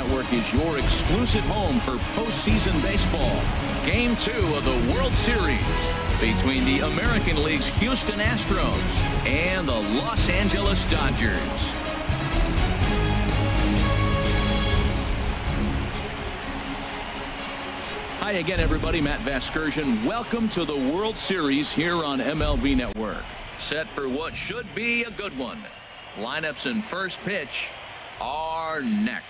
Network is your exclusive home for postseason baseball. Game 2 of the World Series between the American League's Houston Astros and the Los Angeles Dodgers. Hi again, everybody. Matt Vasgersian. Welcome to the World Series here on MLB Network. Set for what should be a good one. Lineups and first pitch are next.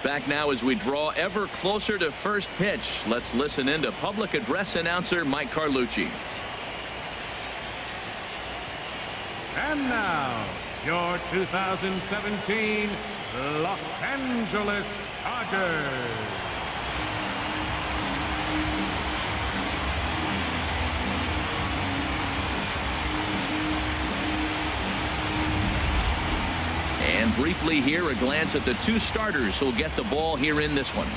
Back now as we draw ever closer to first pitch. Let's listen in to public address announcer Mike Carlucci. And now, your 2017 Los Angeles Dodgers. And briefly here, a glance at the two starters who'll get the ball here in this one.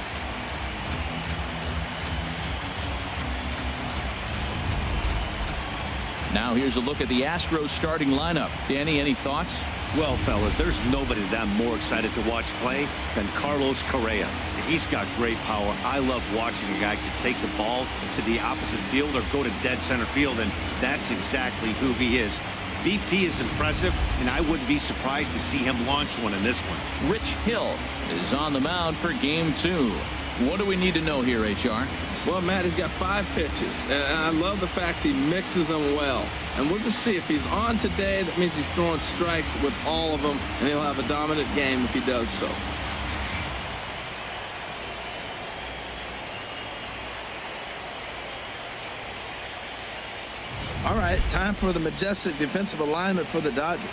Now here's a look at the Astros starting lineup. Danny, any thoughts? Well, fellas, there's nobody that I'm more excited to watch play than Carlos Correa. He's got great power. I love watching a guy can take the ball to the opposite field or go to dead center field, and that's exactly who he is. BP is impressive, and I wouldn't be surprised to see him launch one in this one. Rich Hill is on the mound for game 2. What do we need to know here, HR? Well, Matt, he's got 5 pitches, and I love the fact he mixes them well. And we'll just see if he's on today. That means he's throwing strikes with all of them, and he'll have a dominant game if he does so. All right, time for the majestic defensive alignment for the Dodgers.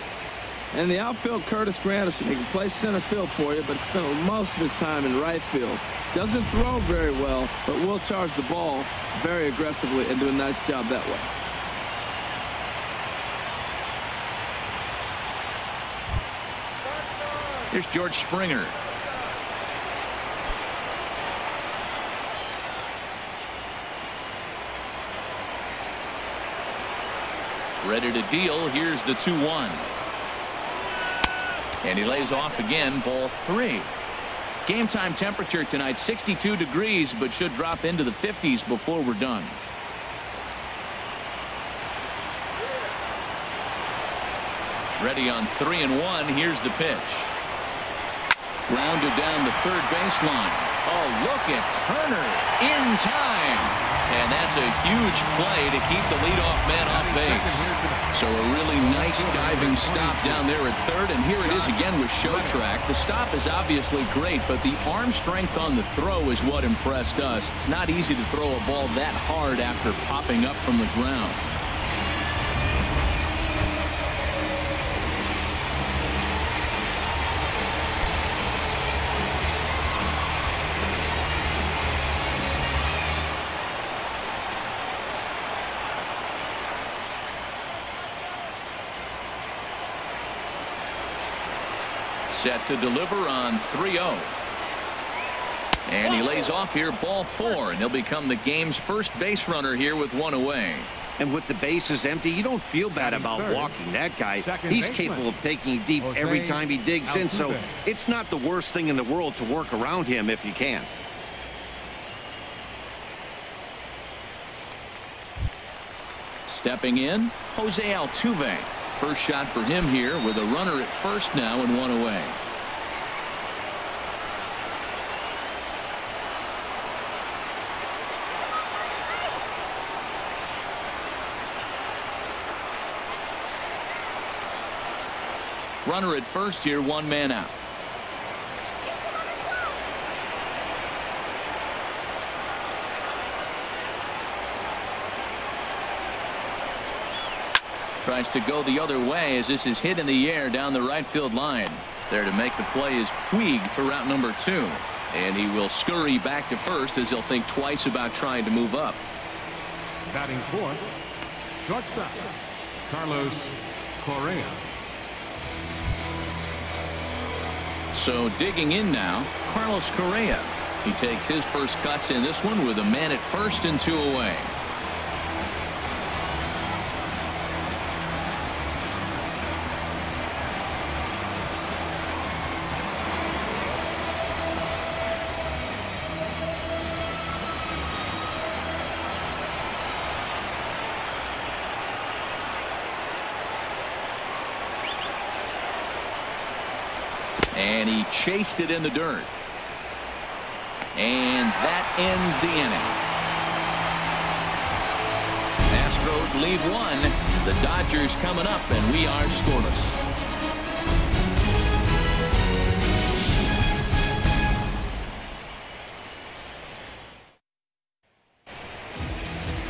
In the outfield, Curtis Granderson. He can play center field for you, but spent most of his time in right field. Doesn't throw very well, but will charge the ball very aggressively and do a nice job that way. Here's George Springer. Ready to deal. Here's the 2-1. And he lays off again. Ball 3. Game time temperature tonight 62 degrees, but should drop into the 50s before we're done. Ready on 3-1. Here's the pitch. Grounded down the third baseline. Oh, look at Turner in time. And that's a huge play to keep the leadoff man off base. So a really nice diving stop down there at third. And here it is again with show track. The stop is obviously great, but the arm strength on the throw is what impressed us. It's not easy to throw a ball that hard after popping up from the ground. Set to deliver on 3-0. And he lays off here, ball 4, and he'll become the game's first base runner here with 1 away. And with the bases empty, you don't feel bad about walking that guy. He's capable of taking deep every time he digs in, so it's not the worst thing in the world to work around him if you can. Stepping in, Jose Altuve. First shot for him here with a runner at first now and 1 away. Runner at first here, 1 man out. Tries to go the other way as this is hit in the air down the right field line. There to make the play is Puig for route number 2. And he will scurry back to first as he'll think twice about trying to move up. Batting fourth, shortstop, Carlos Correa. So digging in now, Carlos Correa. He takes his first cuts in this one with a man at first and 2 away. And he chased it in the dirt. And that ends the inning. Astros lead 1. The Dodgers coming up, and we are scoreless.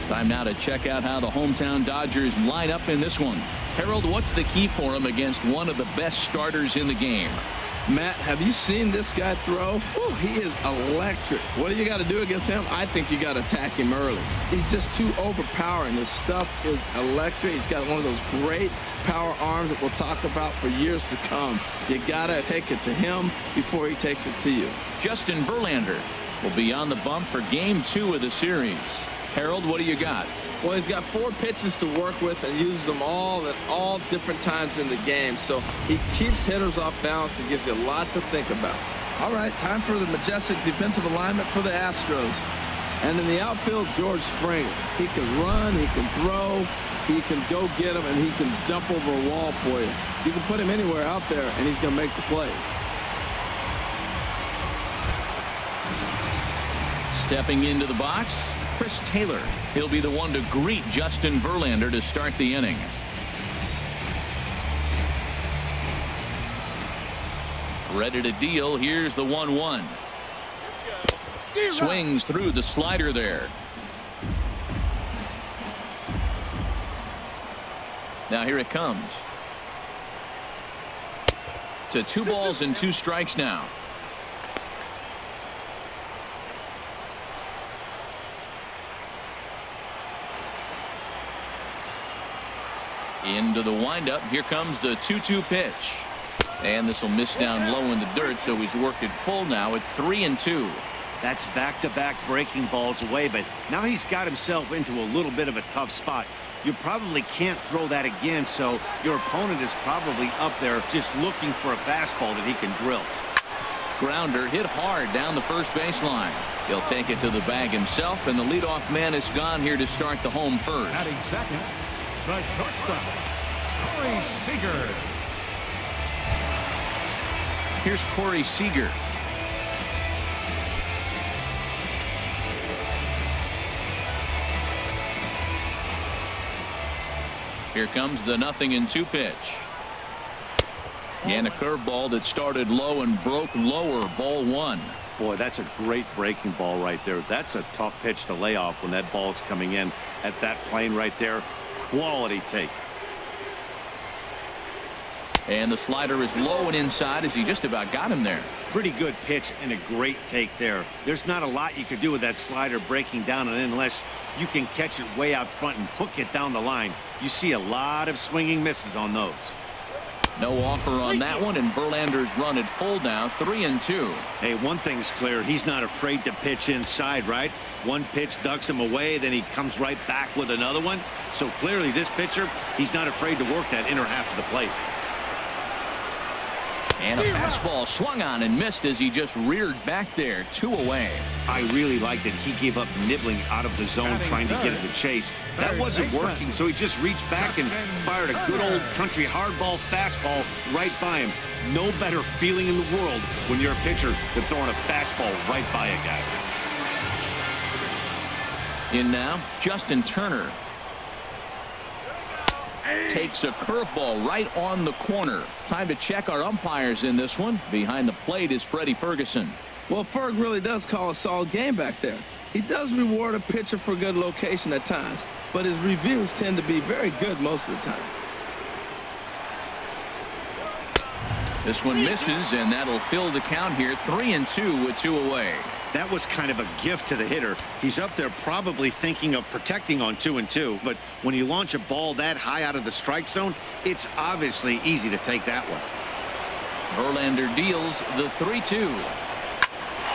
Time now to check out how the hometown Dodgers line up in this one. Harold, what's the key for him against one of the best starters in the game? Matt, have you seen this guy throw? Ooh, he is electric. What do you got to do against him? I think you got to attack him early. He's just too overpowering. His stuff is electric. He's got one of those great power arms that we'll talk about for years to come. You got to take it to him before he takes it to you. Justin Verlander will be on the bump for game 2 of the series. Harold, what do you got? Well, he's got 4 pitches to work with and uses them all at all different times in the game. So he keeps hitters off balance and gives you a lot to think about. All right, time for the majestic defensive alignment for the Astros. And in the outfield, George Springer. He can run, he can throw, he can go get him, and he can jump over a wall for you. You can put him anywhere out there, and he's going to make the play. Stepping into the box, Chris Taylor. He'll be the one to greet Justin Verlander to start the inning. Ready to deal. Here's the 1-1. Swings through the slider there. Now here it comes. To 2 balls and 2 strikes now. Into the windup. Here comes the 2-2 pitch. And this will miss down low in the dirt, so he's worked it full now at 3-2. That's back-to-back breaking balls away, but now he's got himself into a little bit of a tough spot. You probably can't throw that again, so your opponent is probably up there just looking for a fastball that he can drill. Grounder hit hard down the first baseline. He'll take it to the bag himself, and the leadoff man is gone here to start the home first. Batting second, the shortstop, Corey Seager. Here's Corey Seager. Here comes the 0-2 pitch. And a curveball that started low and broke lower. Ball 1. Boy, that's a great breaking ball right there. That's a tough pitch to lay off when that ball's coming in at that plane right there. Quality take. And the slider is low and inside as he just about got him there. Pretty good pitch and a great take there. There's not a lot you could do with that slider breaking down and in unless you can catch it way out front and hook it down the line. You see a lot of swinging misses on those. No offer on that one, and Verlander's run at full now, 3-2. Hey, one thing's clear. He's not afraid to pitch inside, right? One pitch ducks him away, then he comes right back with another one. So clearly this pitcher, he's not afraid to work that inner half of the plate. And a fastball swung on and missed as he just reared back there. 2 away. I really liked that he gave up nibbling out of the zone trying to get at the chase. That wasn't working, so he just reached back and fired a good old country hardball fastball right by him. No better feeling in the world when you're a pitcher than throwing a fastball right by a guy. In now, Justin Turner. Takes a curveball right on the corner. Time to check our umpires in this one. Behind the plate is Freddie Ferguson. Well, Ferg really does call a solid game back there. He does reward a pitcher for good location at times, but his reviews tend to be very good most of the time. This one misses, and that'll fill the count here. 3-2 with 2 away. That was kind of a gift to the hitter. He's up there probably thinking of protecting on 2-2, but when you launch a ball that high out of the strike zone, it's obviously easy to take that one. Verlander deals the 3-2.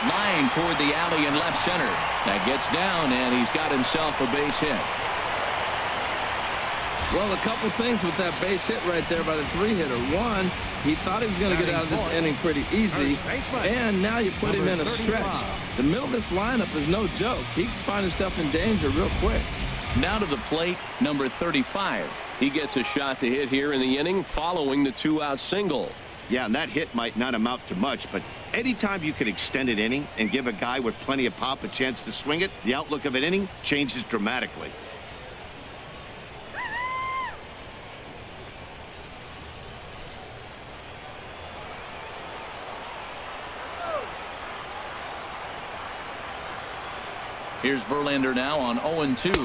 Line toward the alley in left center. That gets down, and he's got himself a base hit. Well, a couple things with that base hit right there by the 3-hitter. One, he thought he was going to get out of this inning pretty easy, and now you put him in a stretch. The middle of this lineup is no joke. He can find himself in danger real quick. Now to the plate, number 35. He gets a shot to hit here in the inning following the 2-out single. Yeah, and that hit might not amount to much, but anytime you can extend an inning and give a guy with plenty of pop a chance to swing it, the outlook of an inning changes dramatically. Here's Verlander now on 0-2.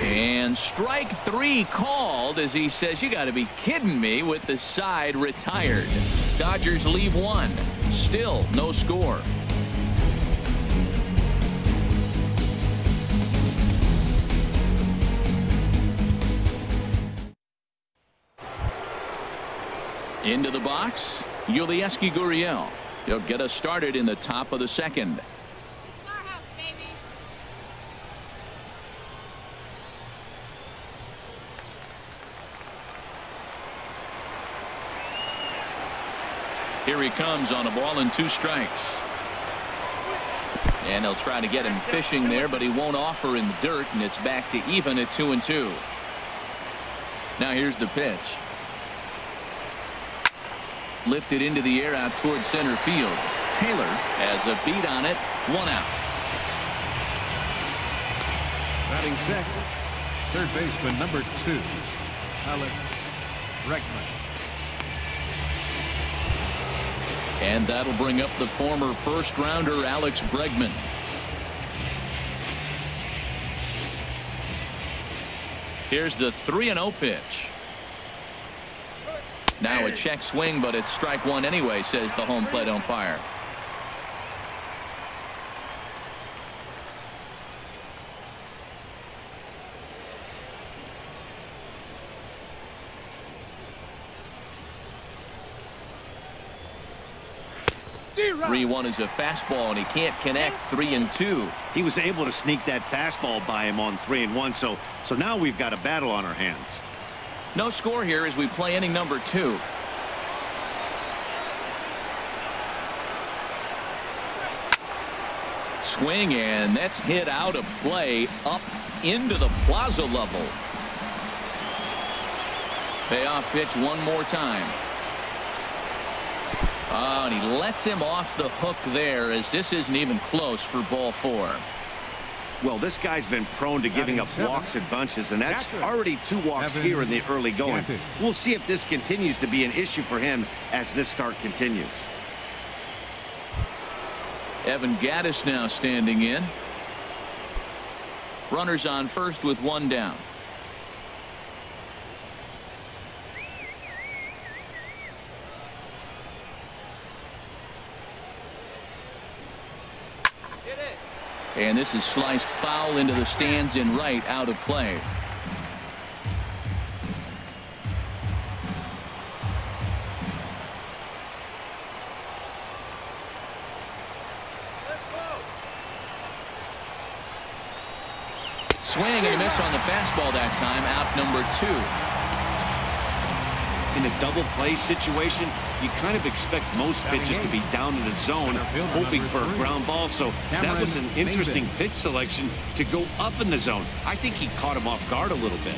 And strike 3 called as he says, you got to be kidding me, with the side retired. Dodgers leave 1. Still no score. Into the box, Yulieski Gurriel. He'll get us started in the top of the second. Here he comes on a ball and 2 strikes. And they'll try to get him fishing there, but he won't offer in the dirt, and it's back to even at 2-2. Now here's the pitch. Lifted into the air out towards center field. Taylor has a beat on it. 1 out. Batting second, third baseman number 2, Alex Bregman. And that'll bring up the former first-rounder Alex Bregman. Here's the 3-0 pitch. Now a check swing, but it's strike 1 anyway, says the home plate umpire. .3-1 is a fastball, and he can't connect. 3-2. He was able to sneak that fastball by him on 3-1, so now we've got a battle on our hands. No score here as we play inning number 2. Swing, and that's hit out of play up into the plaza level. Payoff pitch one more time. Oh, and he lets him off the hook there, as this isn't even close for ball 4. Well, this guy's been prone to giving up walks in bunches, and that's already 2 walks here in the early going. We'll see if this continues to be an issue for him as this start continues. Evan Gattis now standing in. Runners on first with 1 down. And this is sliced foul into the stands in right, out of play. Swing and a miss on the fastball that time. Out number 2. In a double play situation, you kind of expect most pitches to be down in the zone, hoping for a ground ball. So that was an interesting pitch selection to go up in the zone. I think he caught him off guard a little bit.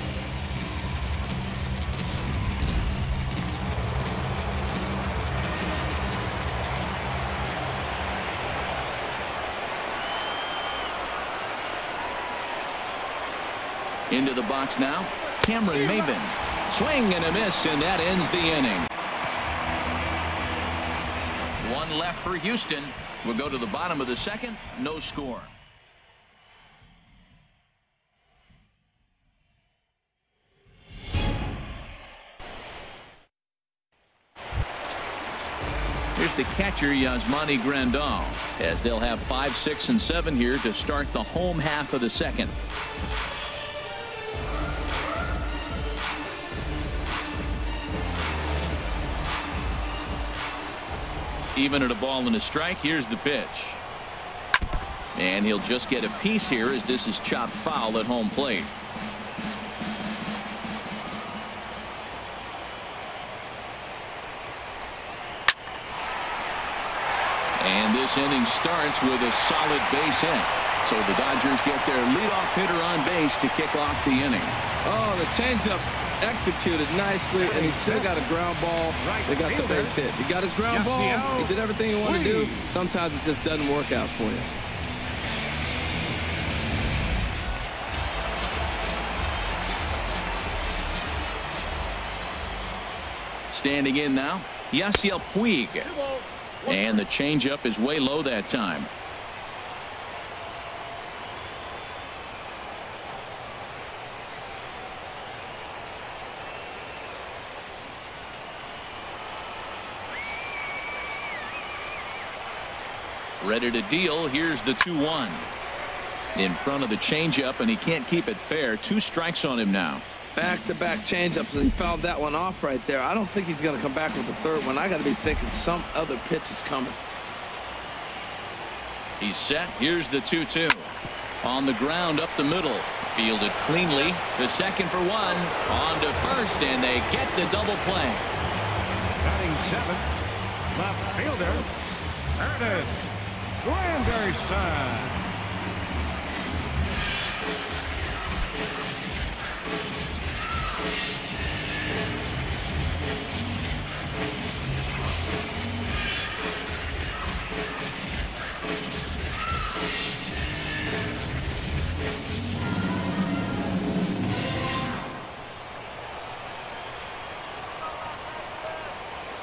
Into the box now, Cameron Maybin. Swing and a miss, and that ends the inning. 1 left for Houston. We'll go to the bottom of the second. No score. Here's the catcher, Yasmani Grandal, as they'll have 5, 6, and 7 here to start the home half of the second. Even at a ball and a strike. Here's the pitch. And he'll just get a piece here as this is chopped foul at home plate. And this inning starts with a solid base hit. So the Dodgers get their leadoff hitter on base to kick off the inning. Oh, the changeup executed nicely, and he still got a ground ball. They got the base hit. He got his ground ball. He did everything he wanted to do. Sometimes it just doesn't work out for you. Standing in now, Yasiel Puig. And the changeup is way low that time. Ready to deal. Here's the 2-1. In front of the changeup, and he can't keep it fair. 2 strikes on him now. Back-to-back changeups, and he fouled that one off right there. I don't think he's going to come back with the third one. I got to be thinking some other pitch is coming. He's set. Here's the 2-2. On the ground up the middle. Fielded cleanly. The second for 1. On to first, and they get the double play. Batting 7th, left fielder. There it is. Granderson.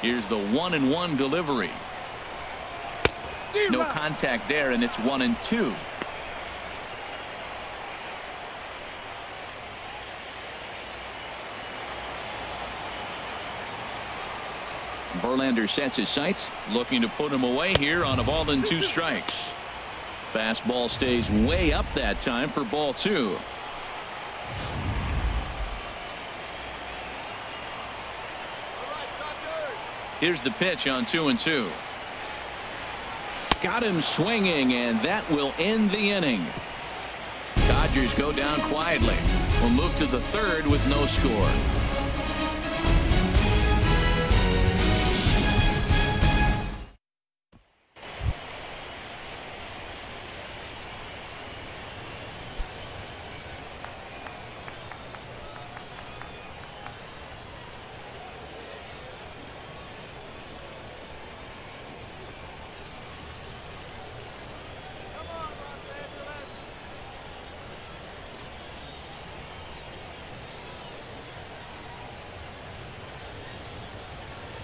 Here's the 1-1 delivery. No contact there, and it's 1-2. Verlander sets his sights, looking to put him away here on a ball and 2 strikes. Fastball stays way up that time for ball 2. Here's the pitch on 2-2. Got him swinging, and that will end the inning. Dodgers go down quietly. We'll move to the 3rd with no score.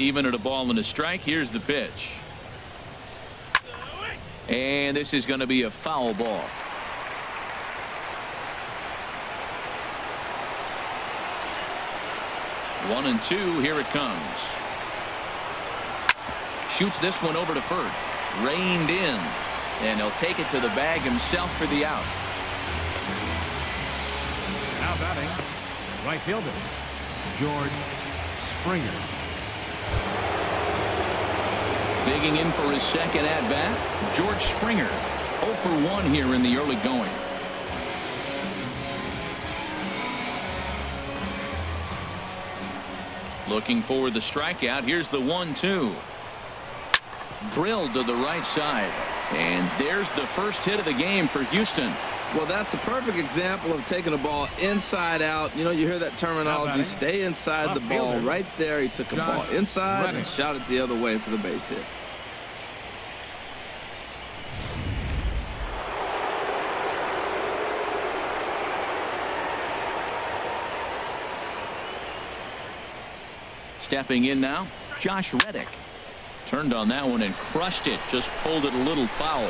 Even at a ball and a strike. Here's the pitch. And this is going to be a foul ball. One and 2. Here it comes. Shoots this one over to first. Reined in. And he'll take it to the bag himself for the out. Now batting, right fielder, George Springer. Digging in for his second at-bat, George Springer. 0 for 1 here in the early going. Looking for the strikeout. Here's the 1-2. Drilled to the right side. And there's the first hit of the game for Houston. Well, that's a perfect example of taking a ball inside out. You know, you hear that terminology, stay inside the ball. Right there, he took a ball inside and shot it the other way for the base hit. Stepping in now, Josh Reddick. Turned on that one and crushed it. Just pulled it a little foul.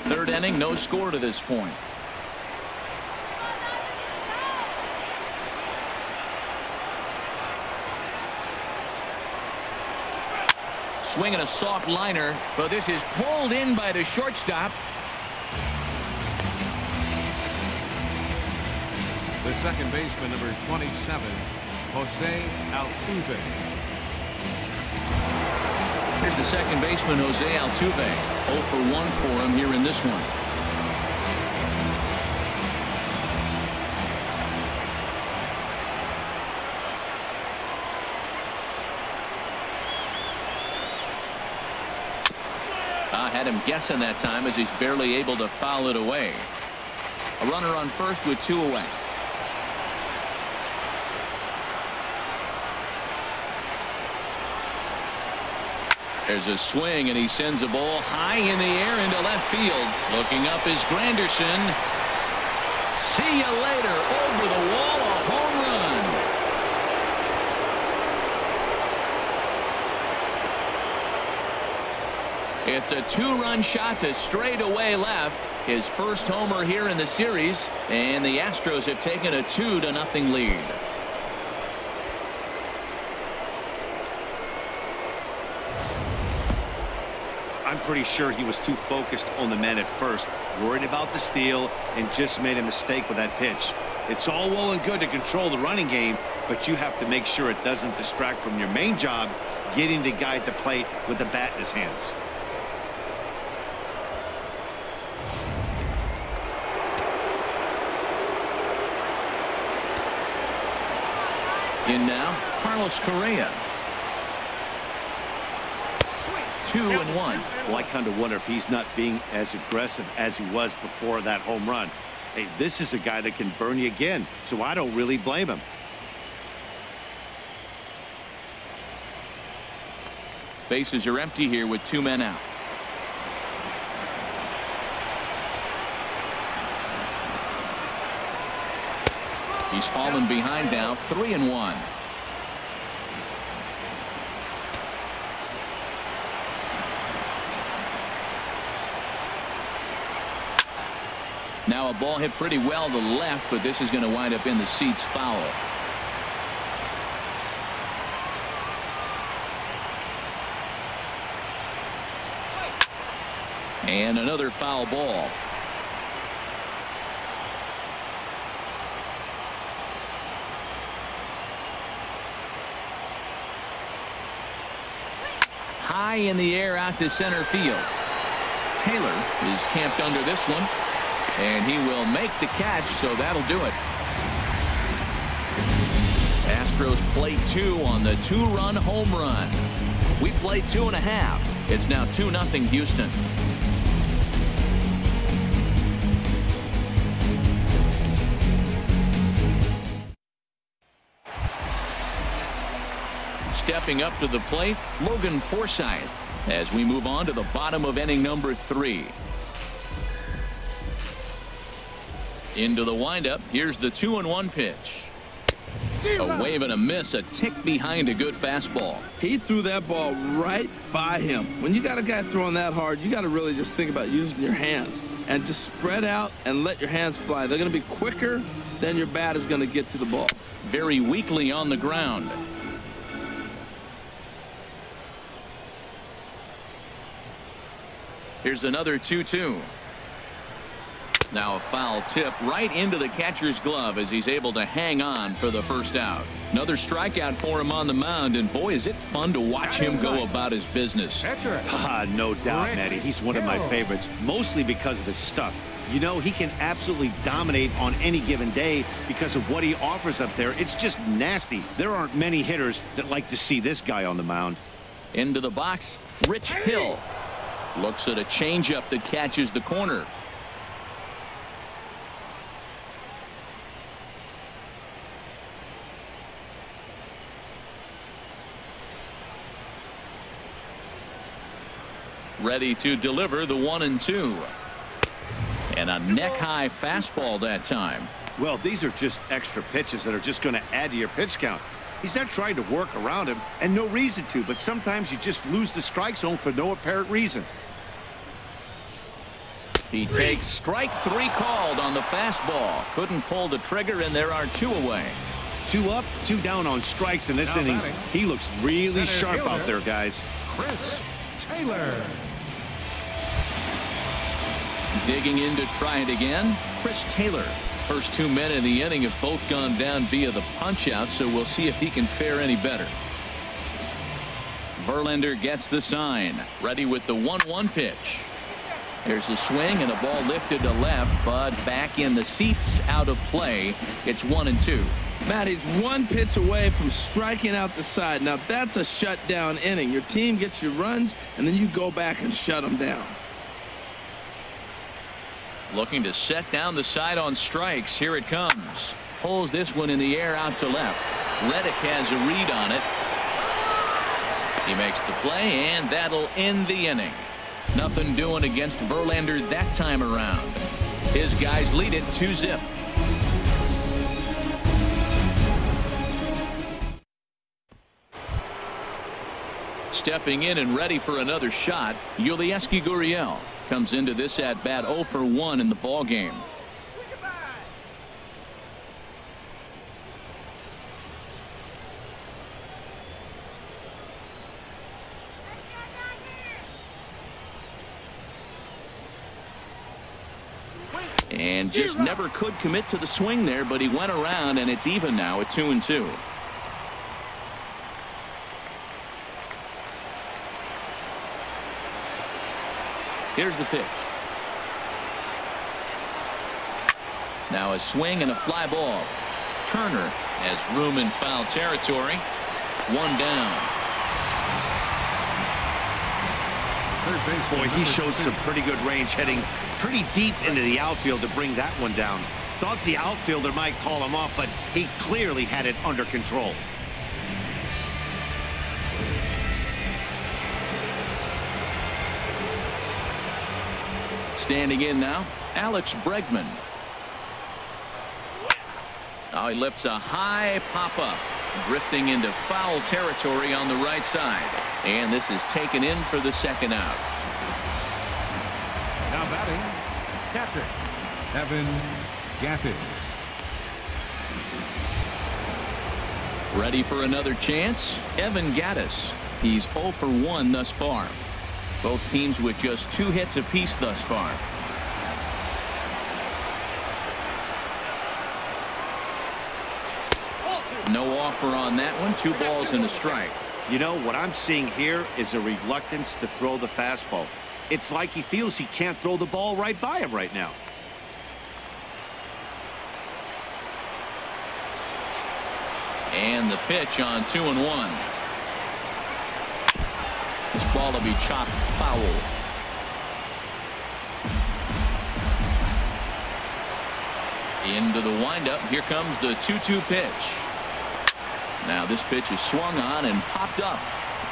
Third inning, no score to this point. Swinging a soft liner, but this is pulled in by the shortstop. The second baseman, number 27, Jose Altuve. Here's the second baseman, Jose Altuve. 0 for 1 for him here in this one. I had him guessing that time as he's barely able to foul it away. A runner on first with 2 away. There's a swing, and he sends a ball high in the air into left field. Looking up is Granderson. See you later. Over the wall, a home run. It's a 2-run shot to straightaway left. His first homer here in the series, and the Astros have taken a 2-0 lead. I'm pretty sure he was too focused on the man at first, worried about the steal, and just made a mistake with that pitch. It's all well and good to control the running game, but you have to make sure it doesn't distract from your main job, getting the guy at the plate with the bat in his hands. In now, Carlos Correa. 2-1. Well, I kind of wonder if he's not being as aggressive as he was before that home run. Hey, this is a guy that can burn you again, so I don't really blame him. Bases are empty here with 2 men out. He's fallen behind now, 3-1. Now a ball hit pretty well to the left, but this is going to wind up in the seats foul. And another foul ball. High in the air out to center field. Taylor is camped under this one. And he will make the catch, so that'll do it. Astros play 2 on the 2-run home run. We played 2.5. It's now 2-0 Houston. Stepping up to the plate, Logan Forsythe, as we move on to the bottom of inning number 3. Into the windup. Here's the 2-1 pitch. A wave and a miss, a tick behind a good fastball. He threw that ball right by him. When you got a guy throwing that hard, you got to really just think about using your hands and just spread out and let your hands fly. They're going to be quicker than your bat is going to get to the ball. Very weakly on the ground. Here's another 2-2. Now a foul tip right into the catcher's glove as he's able to hang on for the first out. Another strikeout for him on the mound, and boy, is it fun to watch him go about his business. No doubt, Matty. He's one of my favorites, mostly because of his stuff. You know, he can absolutely dominate on any given day because of what he offers up there. It's just nasty. There aren't many hitters that like to see this guy on the mound. Into the box, Rich Hill. Looks at a changeup that catches the corner. Ready to deliver the 1-2. And a neck-high fastball that time. Well, these are just extra pitches that are just going to add to your pitch count. He's not trying to work around him, and no reason to, but sometimes you just lose the strike zone for no apparent reason. He takes strike 3 called on the fastball. Couldn't pull the trigger, and there are 2 away. 2 up, 2 down on strikes in this inning. He looks really sharp out there, guys. Chris Taylor. Digging in to try it again, Chris Taylor. First 2 men in the inning have both gone down via the punch-out, so we'll see if he can fare any better. Verlander gets the sign. Ready with the 1-1 pitch. There's a swing and a ball lifted to left, but back in the seats, out of play. It's 1-2. Matt, he's one pitch away from striking out the side. Now that's a shutdown inning. Your team gets your runs, and then you go back and shut them down. Looking to set down the side on strikes. Here it comes. Pulls this one in the air out to left. Reddick has a read on it. He makes the play, and that'll end the inning. Nothing doing against Verlander that time around. His guys lead it 2-0. Stepping in and ready for another shot, Yulieski Gurriel comes into this at bat 0 for 1 in the ball game. And just never could commit to the swing there, but he went around, and it's even now at 2-2. Here's the pitch. Now a swing and a fly ball. Turner has room in foul territory. One down. Boy, he showed some pretty good range, heading pretty deep into the outfield to bring that one down. Thought the outfielder might call him off, but he clearly had it under control. Standing in now, Alex Bregman. Now he lifts a high pop-up, drifting into foul territory on the right side. And this is taken in for the second out. Now batting, catcher, Evan Gattis. Ready for another chance? Evan Gattis. He's 0 for 1 thus far. Both teams with just 2 hits apiece thus far. No offer on that one. 2 balls and a strike. You know, what I'm seeing here is a reluctance to throw the fastball. It's like he feels he can't throw the ball right by him right now. And the pitch on 2-1. This ball will be chopped foul. Into the windup. Here comes the 2-2 pitch. Now this pitch is swung on and popped up.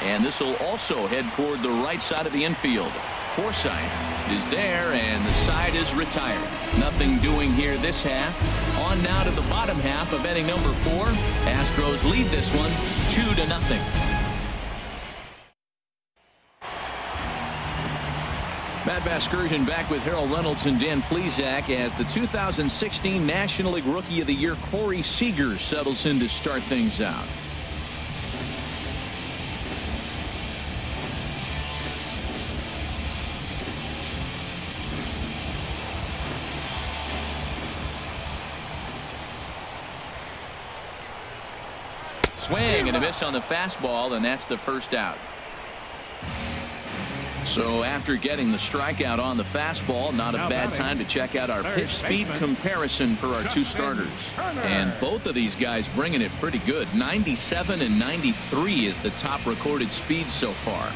And this will also head toward the right side of the infield. Forsythe is there, and the side is retired. Nothing doing here this half. On now to the bottom half of inning number 4. Astros lead this one 2-0. Matt Vasgersian back with Harold Reynolds and Dan Plesac as the 2016 National League Rookie of the Year Corey Seager settles in to start things out. Swing and a miss on the fastball, and that's the first out. So after getting the strikeout on the fastball, not a bad time to check out our pitch speed comparison for our 2 starters. And both of these guys bringing it pretty good. 97 and 93 is the top recorded speed so far.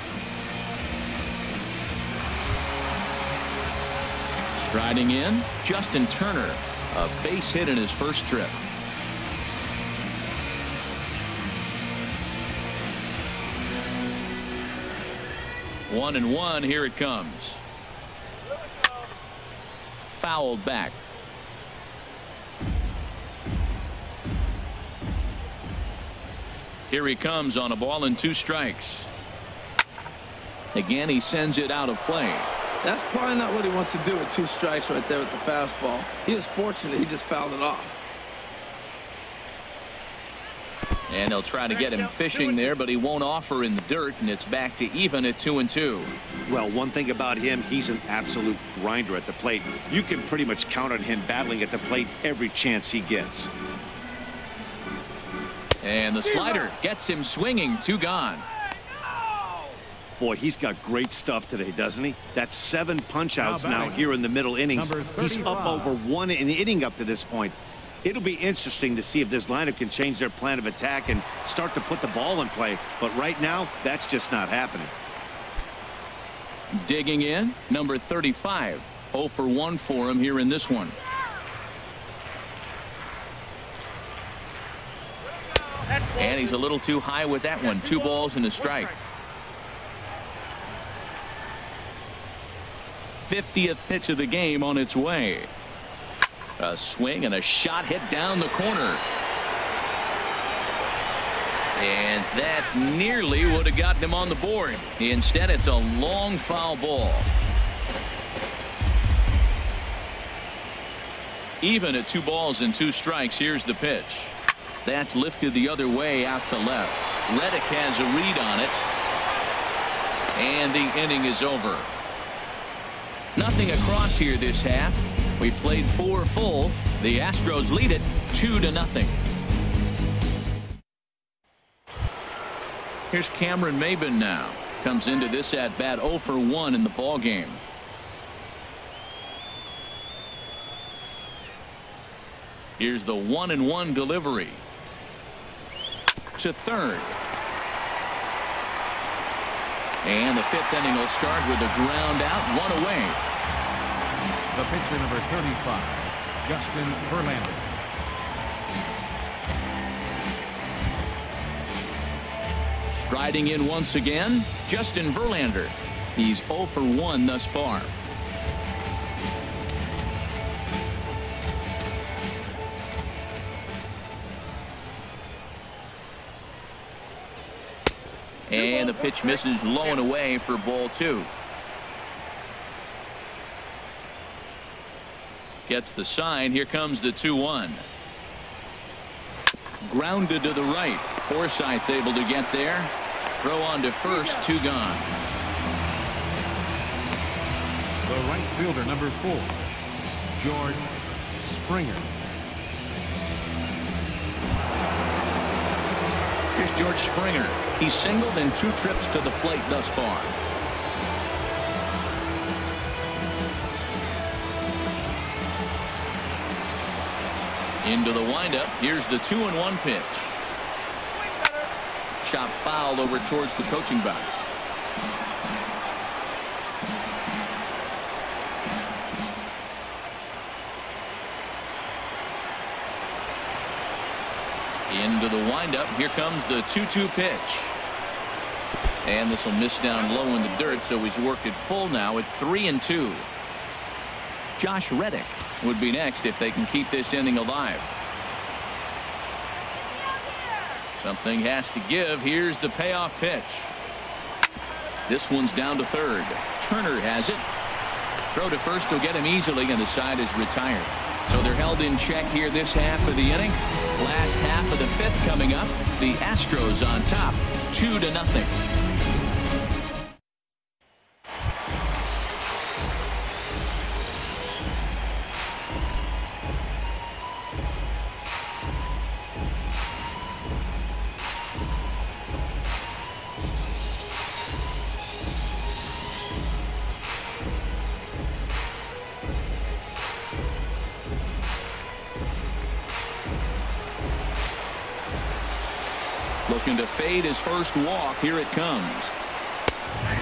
Striding in, Justin Turner, a base hit in his first trip. 1-1. Here it comes. Fouled back. Here he comes on a ball and 2 strikes. Again, he sends it out of play. That's probably not what he wants to do with 2 strikes right there with the fastball. He was fortunate he just fouled it off. And they'll try to get him fishing there, but he won't offer in the dirt, and it's back to even at 2-2. Well, one thing about him, he's an absolute grinder at the plate. You can pretty much count on him battling at the plate every chance he gets. And the slider gets him swinging. 2 gone. Boy, he's got great stuff today, doesn't he? That's 7 punch-outs now here in the middle innings. He's up over 1 inning up to this point. It'll be interesting to see if this lineup can change their plan of attack and start to put the ball in play. But right now, that's just not happening. Digging in, number 35. 0 for 1 for him here in this one. And he's a little too high with that one. 2 balls and a strike. 50th pitch of the game on its way. A swing and a shot hit down the corner. And that nearly would have gotten him on the board. Instead, it's a long foul ball. Even at 2 balls and 2 strikes. Here's the pitch. That's lifted the other way out to left. Reddick has a read on it. And the inning is over. Nothing across here this half. We played 4 full. The Astros lead it 2-0. Here's Cameron Maybin now. Comes into this at bat 0 for 1 in the ball game. Here's the 1-1 delivery to third. And the 5th inning will start with a ground out, 1 away. The pitcher, number 35, Justin Verlander. Striding in once again, Justin Verlander. He's 0 for 1 thus far. And the pitch misses low and away for ball 2. Gets the sign. Here comes the 2-1. Grounded to the right. Forsythe's able to get there. Throw on to first. 2 gone. The right fielder, number 4, George Springer. Here's George Springer. He's singled in 2 trips to the plate thus far. Into the windup. Here's the 2-1 pitch. Chop foul over towards the coaching box. Into the windup. Here comes the 2-2 pitch. And this will miss down low in the dirt, so he's worked it full now at 3-2. Josh Reddick would be next if they can keep this inning alive. Something has to give. Here's the payoff pitch. This one's down to third. Turner has it. Throw to first will get him easily, and the side is retired. So they're held in check here this half of the inning. Last half of the 5th coming up. The Astros on top, 2-0. Looking to fade his first walk. Here it comes.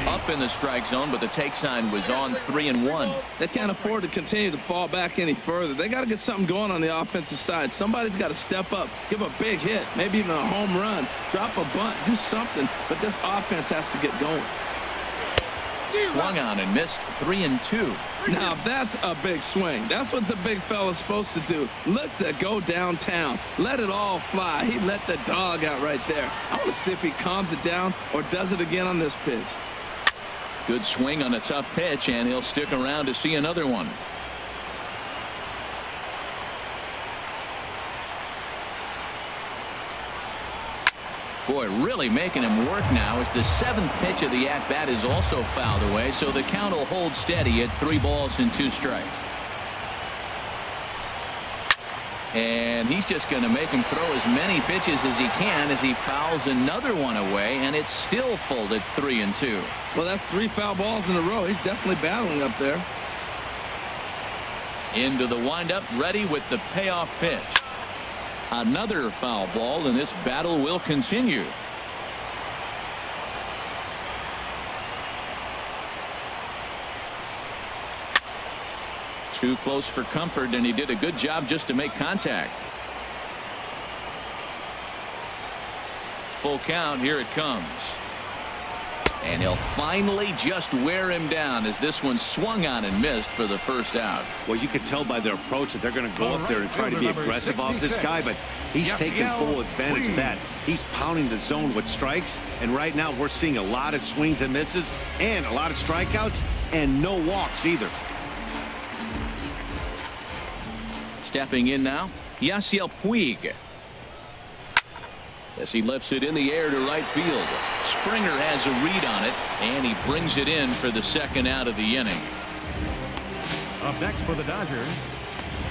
Up in the strike zone, but the take sign was on. 3-1. They can't afford to continue to fall back any further. They got to get something going on the offensive side. Somebody's got to step up, give a big hit, maybe even a home run, drop a bunt, do something. But this offense has to get going. Swung on and missed. 3-2. Now that's a big swing. That's what the big fella's supposed to do. Look to go downtown. Let it all fly. He let the dog out right there. I want to see if he calms it down or does it again on this pitch. Good swing on a tough pitch, and he'll stick around to see another one. Boy, really making him work now as the seventh pitch of the at-bat is also fouled away, so the count will hold steady at 3 balls and 2 strikes. And he's just going to make him throw as many pitches as he can as he fouls another one away, and it's still full at 3-2. Well, that's 3 foul balls in a row. He's definitely battling up there. Into the windup, ready with the payoff pitch. Another foul ball, and this battle will continue. Too close for comfort, and he did a good job just to make contact. Full count. Here it comes. And he'll finally just wear him down as this one swung on and missed for the first out. Well, you can tell by their approach that they're going to go up there and try to be aggressive off this guy, but he's taking full advantage of that. He's pounding the zone with strikes, and right now we're seeing a lot of swings and misses and a lot of strikeouts and no walks either. Stepping in now, Yasiel Puig. As he lifts it in the air to right field. Springer has a read on it, and he brings it in for the second out of the inning. Up next for the Dodgers,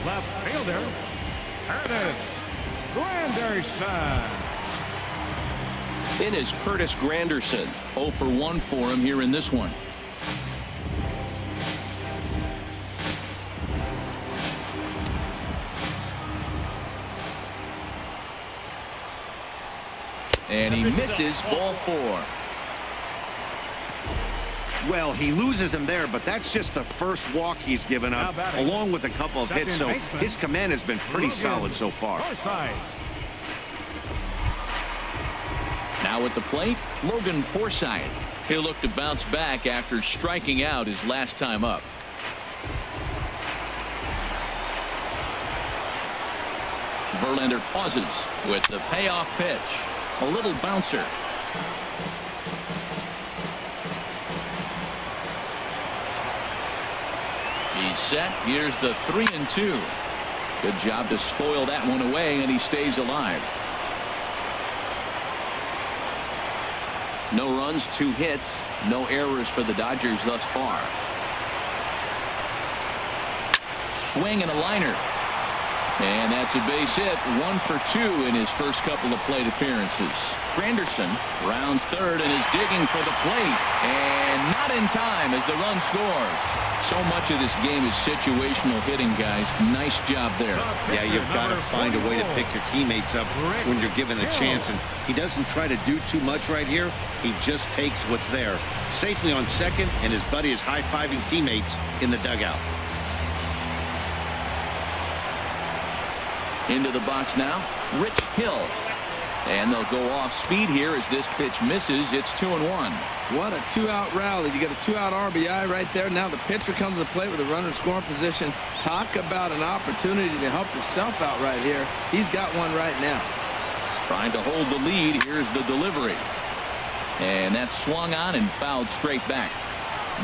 left fielder, Curtis Granderson. In is Curtis Granderson. 0 for 1 for him here in this one. And he misses ball 4. Well, he loses him there, but that's just the first walk he's given up, along with a couple of hits, so his command has been pretty solid so far. Now at the plate, Logan Forsythe. He'll look to bounce back after striking out his last time up. Verlander pauses with the payoff pitch. A little bouncer. He's set. Here's the 3-2. Good job to spoil that one away, and he stays alive. No runs, 2 hits, no errors for the Dodgers thus far. Swing and a liner. And that's a base hit. 1 for 2 in his first couple of plate appearances. Granderson rounds third and is digging for the plate. And not in time as the run scores. So much of this game is situational hitting, guys. Nice job there. Yeah, you've got to find a way to pick your teammates up when you're given the chance. And he doesn't try to do too much right here. He just takes what's there. Safely on second, and his buddy is high-fiving teammates in the dugout. Into the box now, Rich Hill. And they'll go off speed here as this pitch misses. It's 2-1. What a 2-out rally. You get a 2-out RBI right there. Now the pitcher comes to the plate with a runner in scoring position. Talk about an opportunity to help yourself out right here. He's got one right now. Trying to hold the lead. Here's the delivery. And that's swung on and fouled straight back.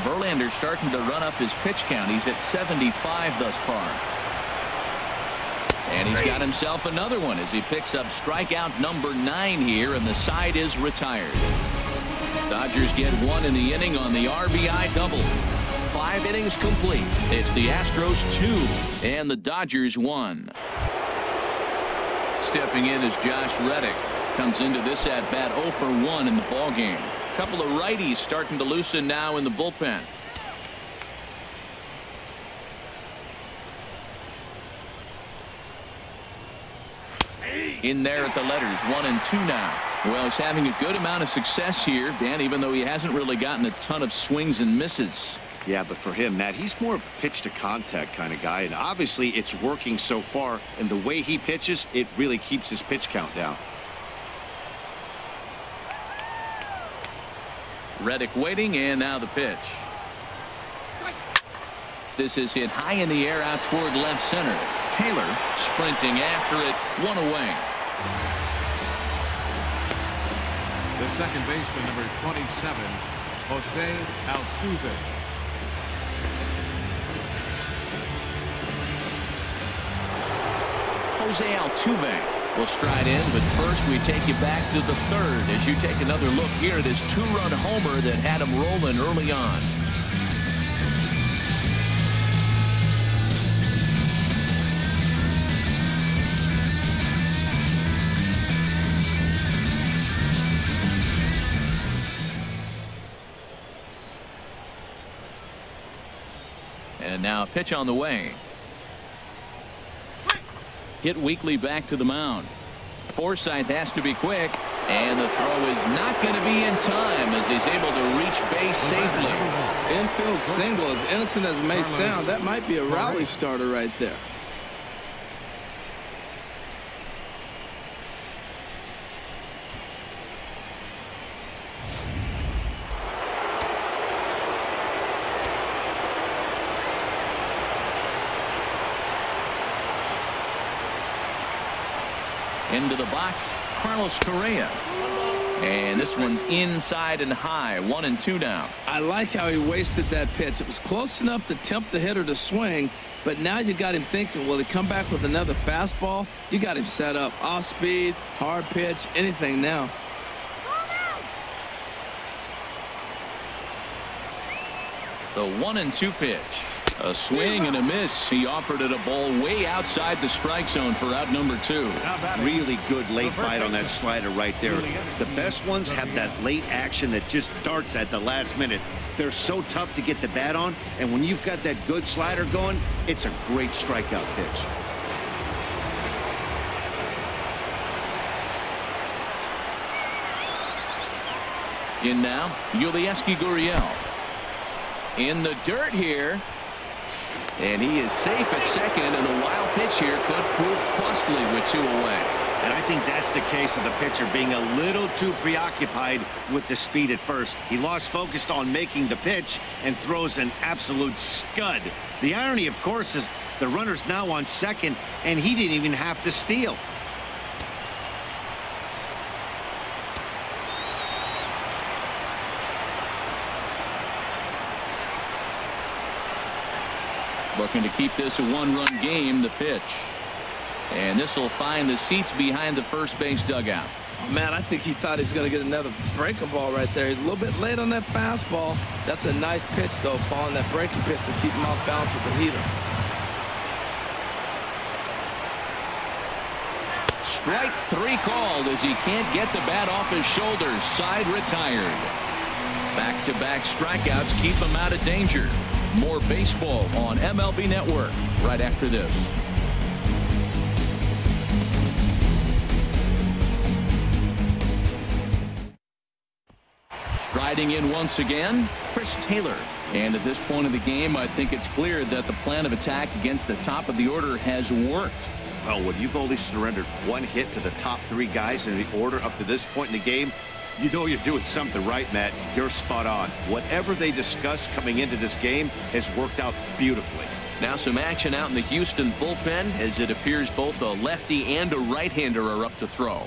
Verlander starting to run up his pitch count. He's at 75 thus far. And he's got himself another one as he picks up strikeout number 9 here, and the side is retired. Dodgers get 1 in the inning on the RBI double. 5 innings complete. It's the Astros 2 and the Dodgers 1. Stepping in is Josh Reddick. Comes into this at bat 0 for 1 in the ballgame. Couple of righties starting to loosen now in the bullpen. In there at the letters, 1 and 2 now. Well, he's having a good amount of success here, Dan, even though he hasn't really gotten a ton of swings and misses. Yeah, but for him, Matt, he's more of a pitch to contact kind of guy, and obviously it's working so far, and the way he pitches, it really keeps his pitch count down. Reddick waiting, and now the pitch. This is hit high in the air out toward left center. Taylor sprinting after it, 1 away. The second baseman, number 27, Jose Altuve. Jose Altuve will stride in, but first we take you back to the third as you take another look here at this two-run homer that had him rolling early on. And now a pitch on the way. Hit weakly back to the mound. Forsythe has to be quick, and the throw is not going to be in time as he's able to reach base safely. Infield single, as innocent as it may sound, that might be a rally starter right there. Into the box, Carlos Correa. And this one's inside and high, 1-2 now. I like how he wasted that pitch. It was close enough to tempt the hitter to swing, but now you got him thinking, will he come back with another fastball? You got him set up. Off speed, hard pitch, anything now. The 1-2 pitch. A swing and a miss. He offered it a ball way outside the strike zone for out number 2. Really good late bite on that slider right there. The best ones have that late action that just darts at the last minute. They're so tough to get the bat on, and when you've got that good slider going, it's a great strikeout pitch. In now, Yulieski Gurriel. In the dirt here. And he is safe at second, and a wild pitch here could prove costly with 2 away. And I think that's the case of the pitcher being a little too preoccupied with the speed at first. He lost focus on making the pitch and throws an absolute scud. The irony, of course, is the runner's now on second, and he didn't even have to steal. Looking to keep this a 1-run game, the pitch. And this will find the seats behind the first base dugout. Oh, man, I think he thought he's going to get another breaking ball right there. He's a little bit late on that fastball. That's a nice pitch, though, following that breaking pitch to keep him off balance with the heater. Strike 3 called as he can't get the bat off his shoulders. Side retired. Back-to-back strikeouts keep him out of danger. More baseball on MLB Network right after this. Striding in once again, Chris Taylor. And at this point of the game, I think it's clear that the plan of attack against the top of the order has worked. Well, when you've only surrendered 1 hit to the top 3 guys in the order up to this point in the game, you know you're doing something right, Matt. You're spot on. Whatever they discussed coming into this game has worked out beautifully. Now some action out in the Houston bullpen as it appears both a lefty and a right-hander are up to throw.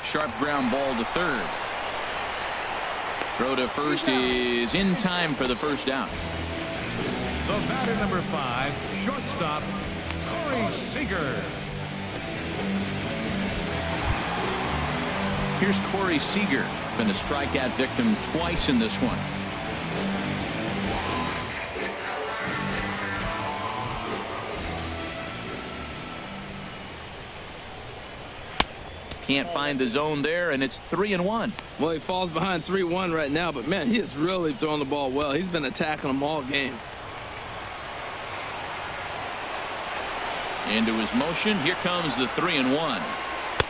Sharp ground ball to third. Throw to first is in time for the first out. The batter number 5, shortstop, Corey Seager. Here's Corey Seager, been a strikeout victim twice in this one. Can't find the zone there, and it's 3-1. Well, he falls behind 3-1 right now, but man, he is really throwing the ball well. He's been attacking them all game. Into his motion, here comes the 3-1.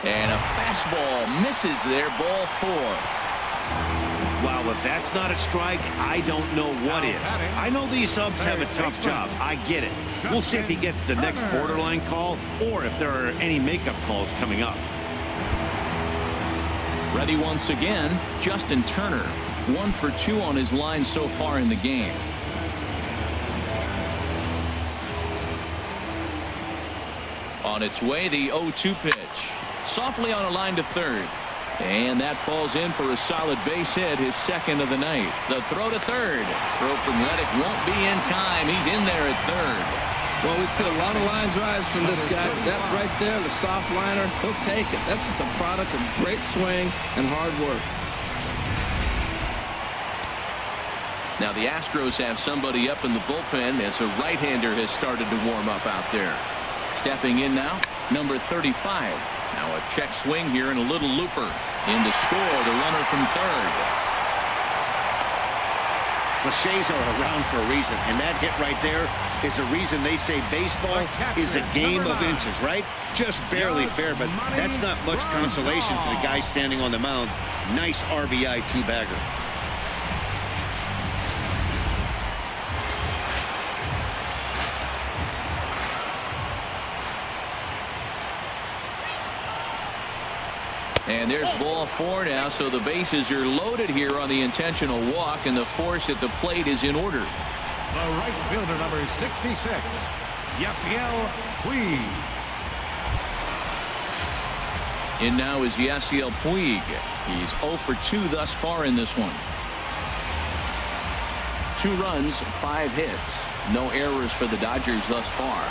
And a fastball misses there, ball 4. Wow, if that's not a strike, I don't know what is. I know these subs have a tough job. I get it. We'll see if he gets the next borderline call or if there are any makeup calls coming up. Ready once again, Justin Turner. 1 for 2 on his line so far in the game. On its way, the 0-2 pitch. Softly on a line to third. And that falls in for a solid base hit, his second of the night. The throw to third. Throw from Reddick won't be in time. He's in there at third. Well, we see a lot of line drives from this guy. That right there, the soft liner, he'll take it. That's just a product of great swing and hard work. Now the Astros have somebody up in the bullpen as a right-hander has started to warm up out there. Stepping in now, number 35. Now a check swing here and a little looper. In to score, the runner from third. Cliches are around for a reason, and that hit right there is a reason they say baseball is a game of inches, right? Just barely fair, but that's not much consolation for the guy standing on the mound. Nice RBI two-bagger. And there's ball 4 now, so the bases are loaded here on the intentional walk, and the force at the plate is in order. The right fielder, number 66, Yasiel Puig. In now is Yasiel Puig. He's 0 for 2 thus far in this one. 2 runs, 5 hits. No errors for the Dodgers thus far.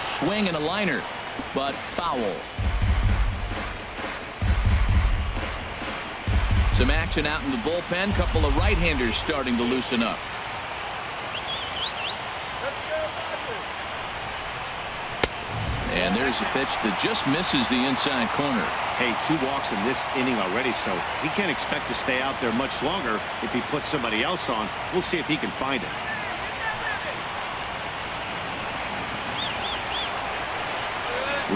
Swing and a liner, but foul. Some action out in the bullpen. Couple of right-handers starting to loosen up. And there's a pitch that just misses the inside corner. Hey, 2 walks in this inning already, so he can't expect to stay out there much longer if he puts somebody else on. We'll see if he can find it.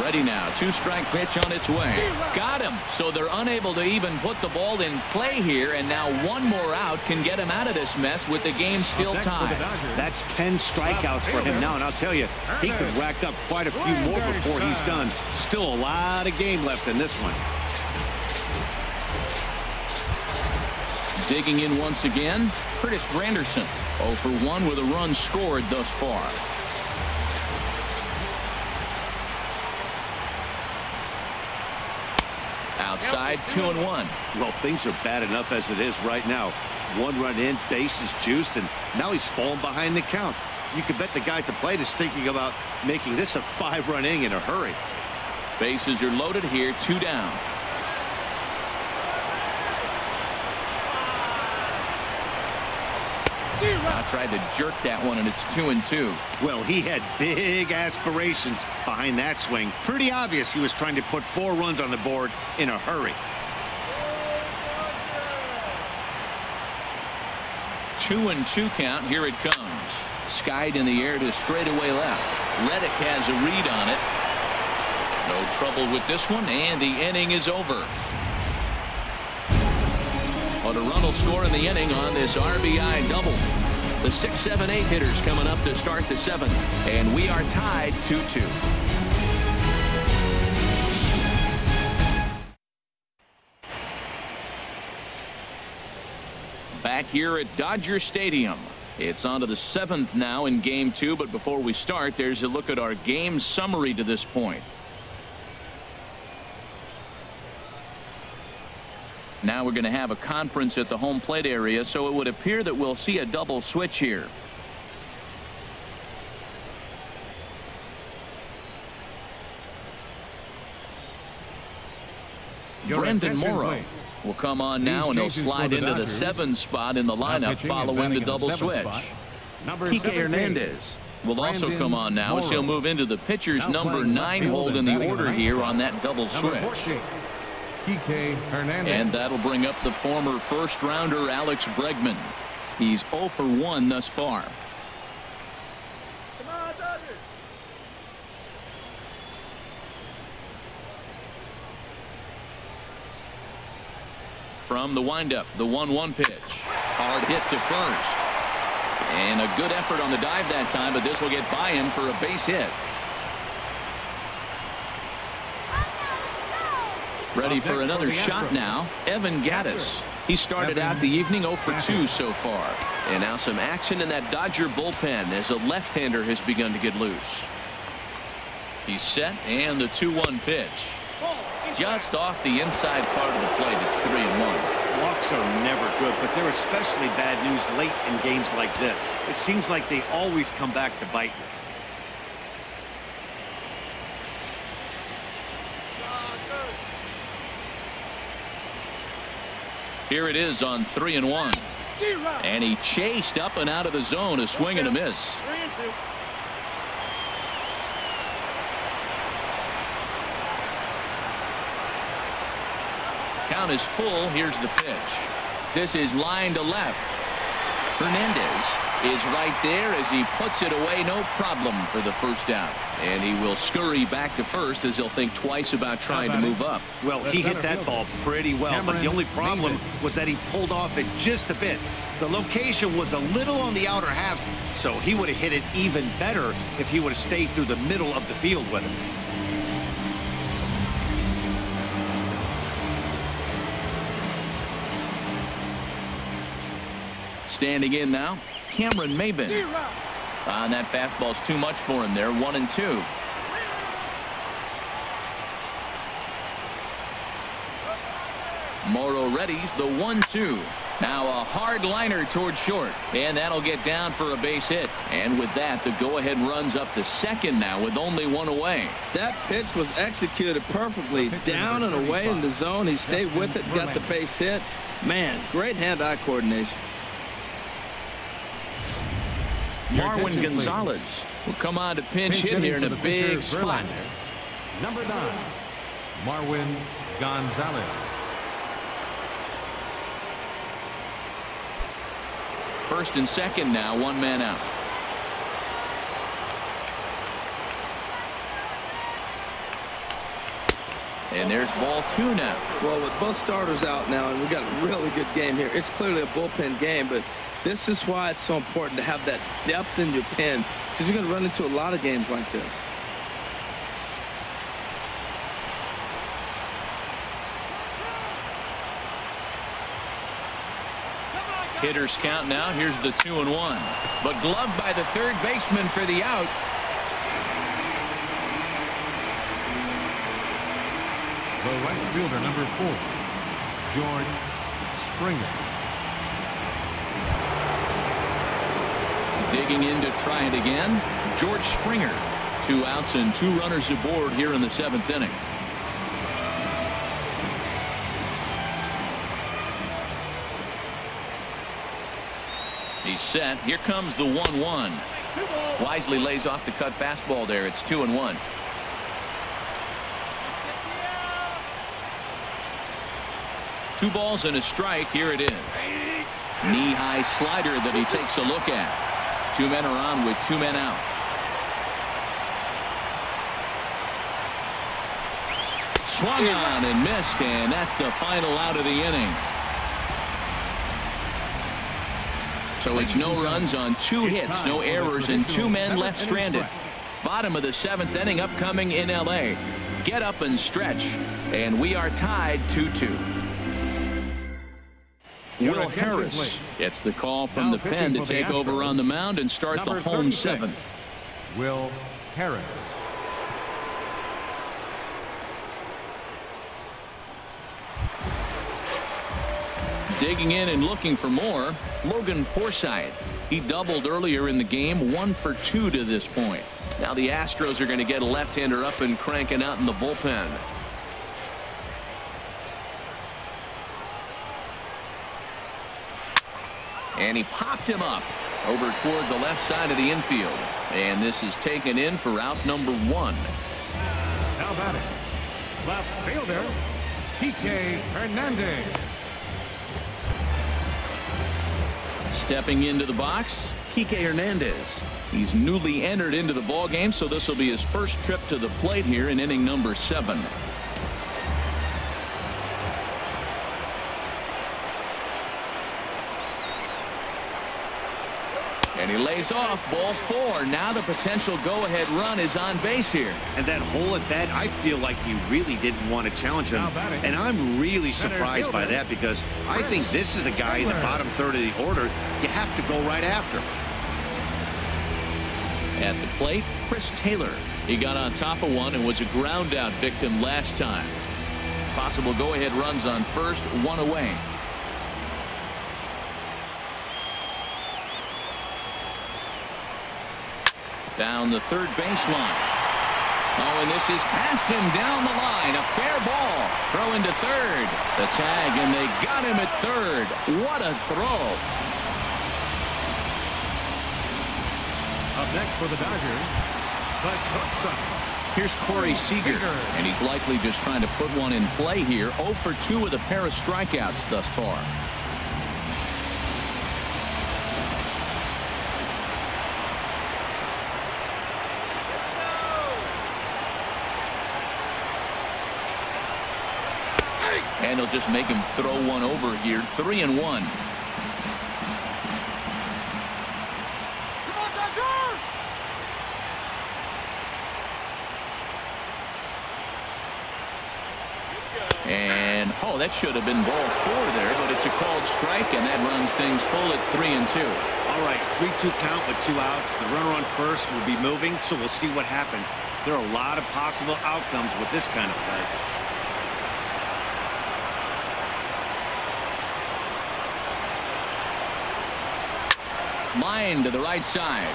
Ready now. 2-strike pitch on its way. Got him. So they're unable to even put the ball in play here, and now 1 more out can get him out of this mess with the game still tied. That's 10 strikeouts for him now, and I'll tell you, he could rack up quite a few more before he's done. Still a lot of game left in this one. Digging in once again, Curtis Granderson. 0 for 1 with a run scored thus far. Outside, 2-1. Well, things are bad enough as it is right now. 1 run in, base is juiced, and now he's falling behind the count. You can bet the guy at the plate is thinking about making this a 5-run inning in a hurry. Bases are loaded here, 2 down. I tried to jerk that one, and it's 2-2. Well, he had big aspirations behind that swing. Pretty obvious he was trying to put 4 runs on the board in a hurry. 2-2 count. Here it comes. Skied in the air to straightaway left. Reddick has a read on it. No trouble with this one, and the inning is over. But a run will score in the inning on this RBI double. The 6, 7, 8 hitters coming up to start the 7th, and we are tied 2-2. Back here at Dodger Stadium. It's on to the 7th now in Game 2, but before we start, there's a look at our game summary to this point. Now we're going to have a conference at the home plate area, so it would appear that we'll see a double switch here. Brendan Morrow will come on now, and he'll slide into the 7 spot in the lineup following the double switch. Kike Hernandez will also come on now, as he'll move into the pitcher's number 9 hold in the order here on that double switch. And that'll bring up the former first-rounder Alex Bregman. He's 0 for 1 thus far. Come on, Dodgers. From the windup, the 1-1 pitch. Hard hit to first. And a good effort on the dive that time, but this will get by him for a base hit. Ready for another shot now, Evan Gattis. He started out the evening 0 for 2 so far. And now some action in that Dodger bullpen as a left-hander has begun to get loose. He's set, and the 2-1 pitch. Just off the inside part of the plate. It's 3-1. Walk Walks are never good, but they're especially bad news late in games like this. It seems like they always come back to bite you. Here it is on 3-1. And he chased up and out of the zone, a swing and a miss. Count is full. Here's the pitch. This is line to left. Hernandez is right there as he puts it away. No problem for the first out. And he will scurry back to first as he'll think twice about trying to move up. Well, he hit that ball pretty well, but the only problem was that he pulled off it just a bit. The location was a little on the outer half, so he would have hit it even better if he would have stayed through the middle of the field with it. Standing in now, Cameron Maybin. And that fastball's too much for him there. 1-2. Morrow readies the 1-2. Now a hard liner toward short, and that'll get down for a base hit. And with that, the go-ahead runs up to second now with only one away. That pitch was executed perfectly. Down and away in the zone. He stayed with it, got the base hit. Man, great hand-eye coordination. Marwin Gonzalez will come on to pinch hit here in a big spot. Number 9, Marwin Gonzalez. First and second now, one man out. And there's ball 2 now. Well, with both starters out now, and we got a really good game here. It's clearly a bullpen game, but this is why it's so important to have that depth in your pen, because you're going to run into a lot of games like this. Hitters count now. Here's the 2-1. But gloved by the third baseman for the out. The right fielder, number 4, George Springer. Digging in to try it again, George Springer. 2 outs and 2 runners aboard here in the 7th inning. He's set. Here comes the 1-1. Wisely lays off the cut fastball there. It's 2-1. Two balls and a strike. Here it is. Knee-high slider that he takes a look at. 2 men are on with 2 men out. Swung on and missed, and that's the final out of the inning. So it's no runs on 2 hits, no errors, and 2 men left stranded. Bottom of the 7th inning upcoming in L.A. Get up and stretch, and we are tied 2-2. Will Harris gets the call from the pen to take over on the mound and start the home 7th. Will Harris. Digging in and looking for more, Logan Forsythe. He doubled earlier in the game, 1 for 2 to this point. Now the Astros are going to get a left-hander up and cranking out in the bullpen. And he popped him up over toward the left side of the infield. And this is taken in for out number 1. How about it? Left fielder, Kike Hernandez. Stepping into the box, Kike Hernandez. He's newly entered into the ballgame, so this will be his first trip to the plate here in inning number 7. And he lays off, ball 4. Now the potential go-ahead run is on base here. And that hole at bat, I feel like he really didn't want to challenge him. And I'm really surprised by that, because I think this is a guy in the bottom third of the order you have to go right after. At the plate, Chris Taylor. He got on top of one and was a ground out victim last time. Possible go-ahead runs on first, 1 away. Down the third baseline. Oh, and this is past him down the line. A fair ball. Throw into third. The tag, and they got him at third. What a throw. Up next for the Dodgers, the shortstop. Here's Corey Seager, and he's likely just trying to put one in play here. 0 for 2 with a pair of strikeouts thus far. And he'll just make him throw one over here. 3-1. And oh, that should have been ball 4 there, but it's a called strike, and that runs things full at 3-2. All right, 3-2 count with 2 outs. The runner on first will be moving, so we'll see what happens. There are a lot of possible outcomes with this kind of play. Line to the right side,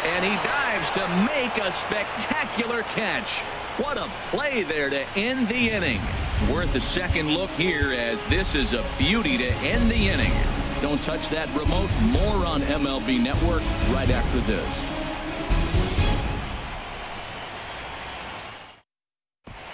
and he dives to make a spectacular catch. What a play there to end the inning. Worth a second look here, as this is a beauty to end the inning. Don't touch that remote. More on MLB Network right after this.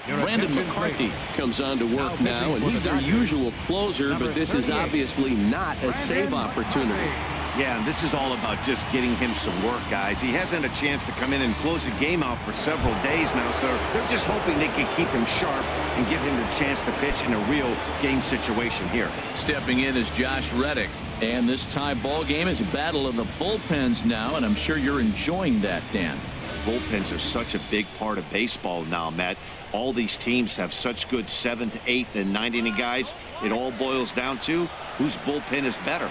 Brandon McCarthy comes on to work now, and he's their usual closer, but this is obviously not a save opportunity. Yeah, and this is all about just getting him some work, guys. He hasn't had a chance to come in and close the game out for several days now, so they're just hoping they can keep him sharp and give him the chance to pitch in a real game situation here. Stepping in is Josh Reddick, and this tie ball game is a battle of the bullpens now, and I'm sure you're enjoying that, Dan. Bullpens are such a big part of baseball now, Matt. All these teams have such good 7th, 8th, and 9th inning guys. It all boils down to whose bullpen is better.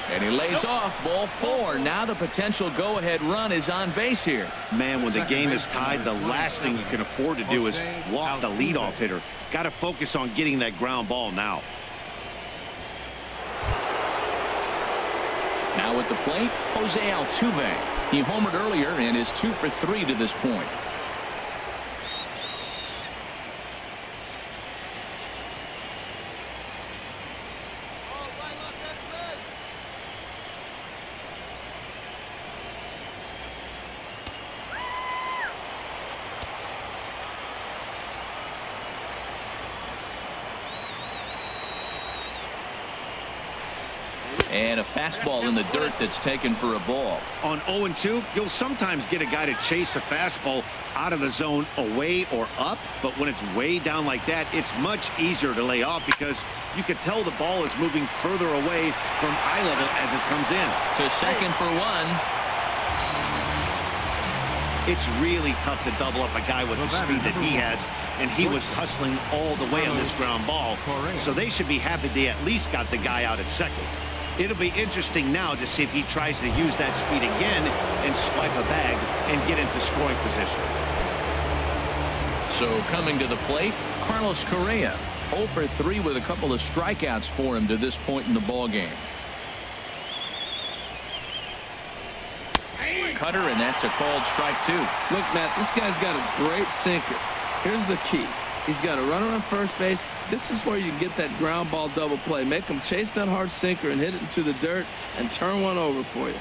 And he lays off ball 4. Now the potential go-ahead run is on base here. Man, when the game is tied, the last thing you can afford to do is walk the leadoff hitter. Got to focus on getting that ground ball now. Now at the plate, Jose Altuve. He homered earlier and is 2 for 3 to this point. And a fastball in the dirt that's taken for a ball. On 0-2, you'll sometimes get a guy to chase a fastball out of the zone away or up, but when it's way down like that, it's much easier to lay off because you can tell the ball is moving further away from eye level as it comes in. To second for 1. It's really tough to double up a guy with the speed that he has, and he was hustling all the way on this ground ball. So they should be happy they at least got the guy out at second. It'll be interesting now to see if he tries to use that speed again and swipe a bag and get into scoring position. So coming to the plate, Carlos Correa. 0 for 3 with a couple of strikeouts for him to this point in the ball game. Cutter, and that's a called strike 2. Look, Matt, this guy's got a great sinker. Here's the key. He's got a runner on first base. This is where you get that ground ball double play. Make him chase that hard sinker and hit it into the dirt and turn one over for you.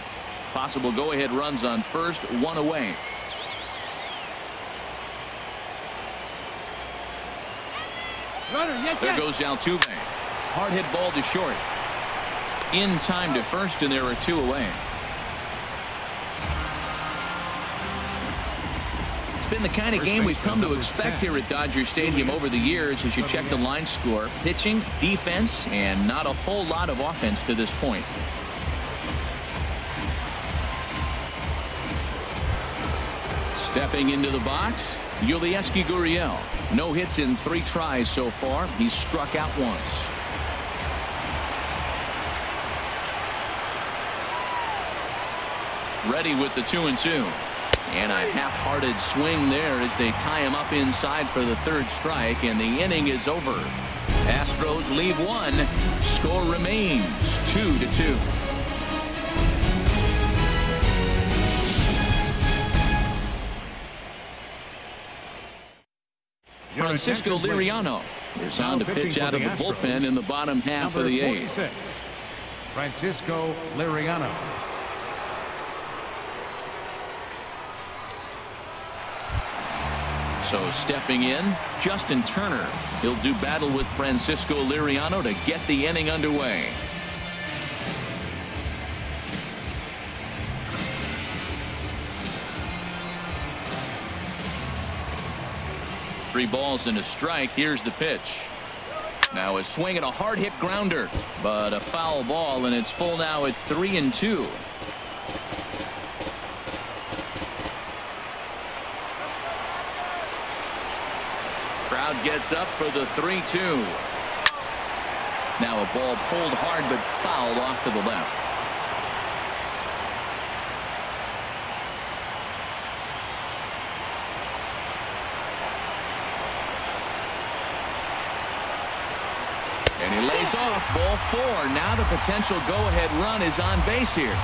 Possible go-ahead runs on first, 1 away. There goes Altuve. Hard hit ball to short. In time to first, and there are 2 away. It's been the kind of game we've come to expect here at Dodger Stadium over the years as you check the line score. Pitching, defense, and not a whole lot of offense to this point. Stepping into the box, Yulieski Gurriel. No hits in 3 tries so far. He's struck out once. Ready with the 2-2. And a half-hearted swing there as they tie him up inside for the 3rd strike, and the inning is over. Astros leave one. Score remains 2-2. Francisco Liriano is on to pitch out of the bullpen in the bottom half of the eighth. Francisco Liriano. So stepping in, Justin Turner. He'll do battle with Francisco Liriano to get the inning underway. Three balls and a strike. Here's the pitch. Now a swing and a hard hit grounder, but a foul ball, and it's full now at 3-2. Crowd gets up for the 3-2. Now a ball pulled hard but fouled off to the left. And he lays off. Ball 4. Now the potential go-ahead run is on base here.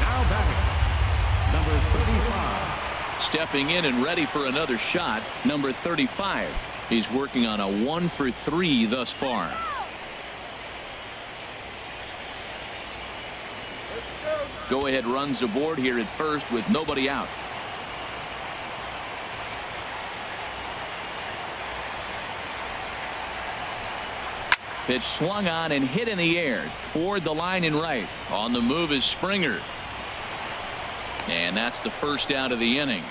Now batting, number 35. Stepping in and ready for another shot, number 35. He's working on a 1-for-3 thus far. Go-ahead runs aboard here at first with nobody out. Pitch swung on and hit in the air toward the line and right. On the move is Springer. And that's the first out of the inning.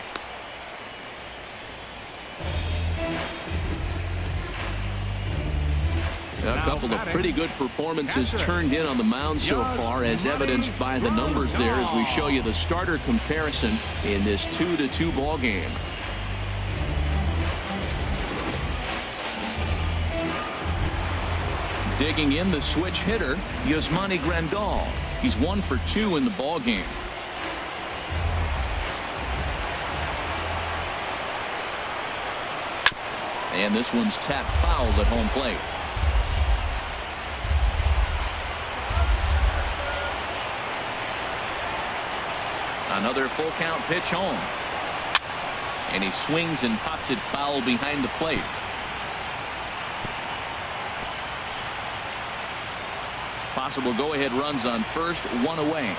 A couple of pretty good performances turned in on the mound so far, as evidenced by the numbers there as we show you the starter comparison in this 2-2 ball game. Digging in, the switch hitter, Yasmani Grandal. He's 1-for-2 in the ball game. And this one's tapped foul at home plate. Another full count pitch home. And he swings and pops it foul behind the plate. Possible go-ahead runs on first, one away.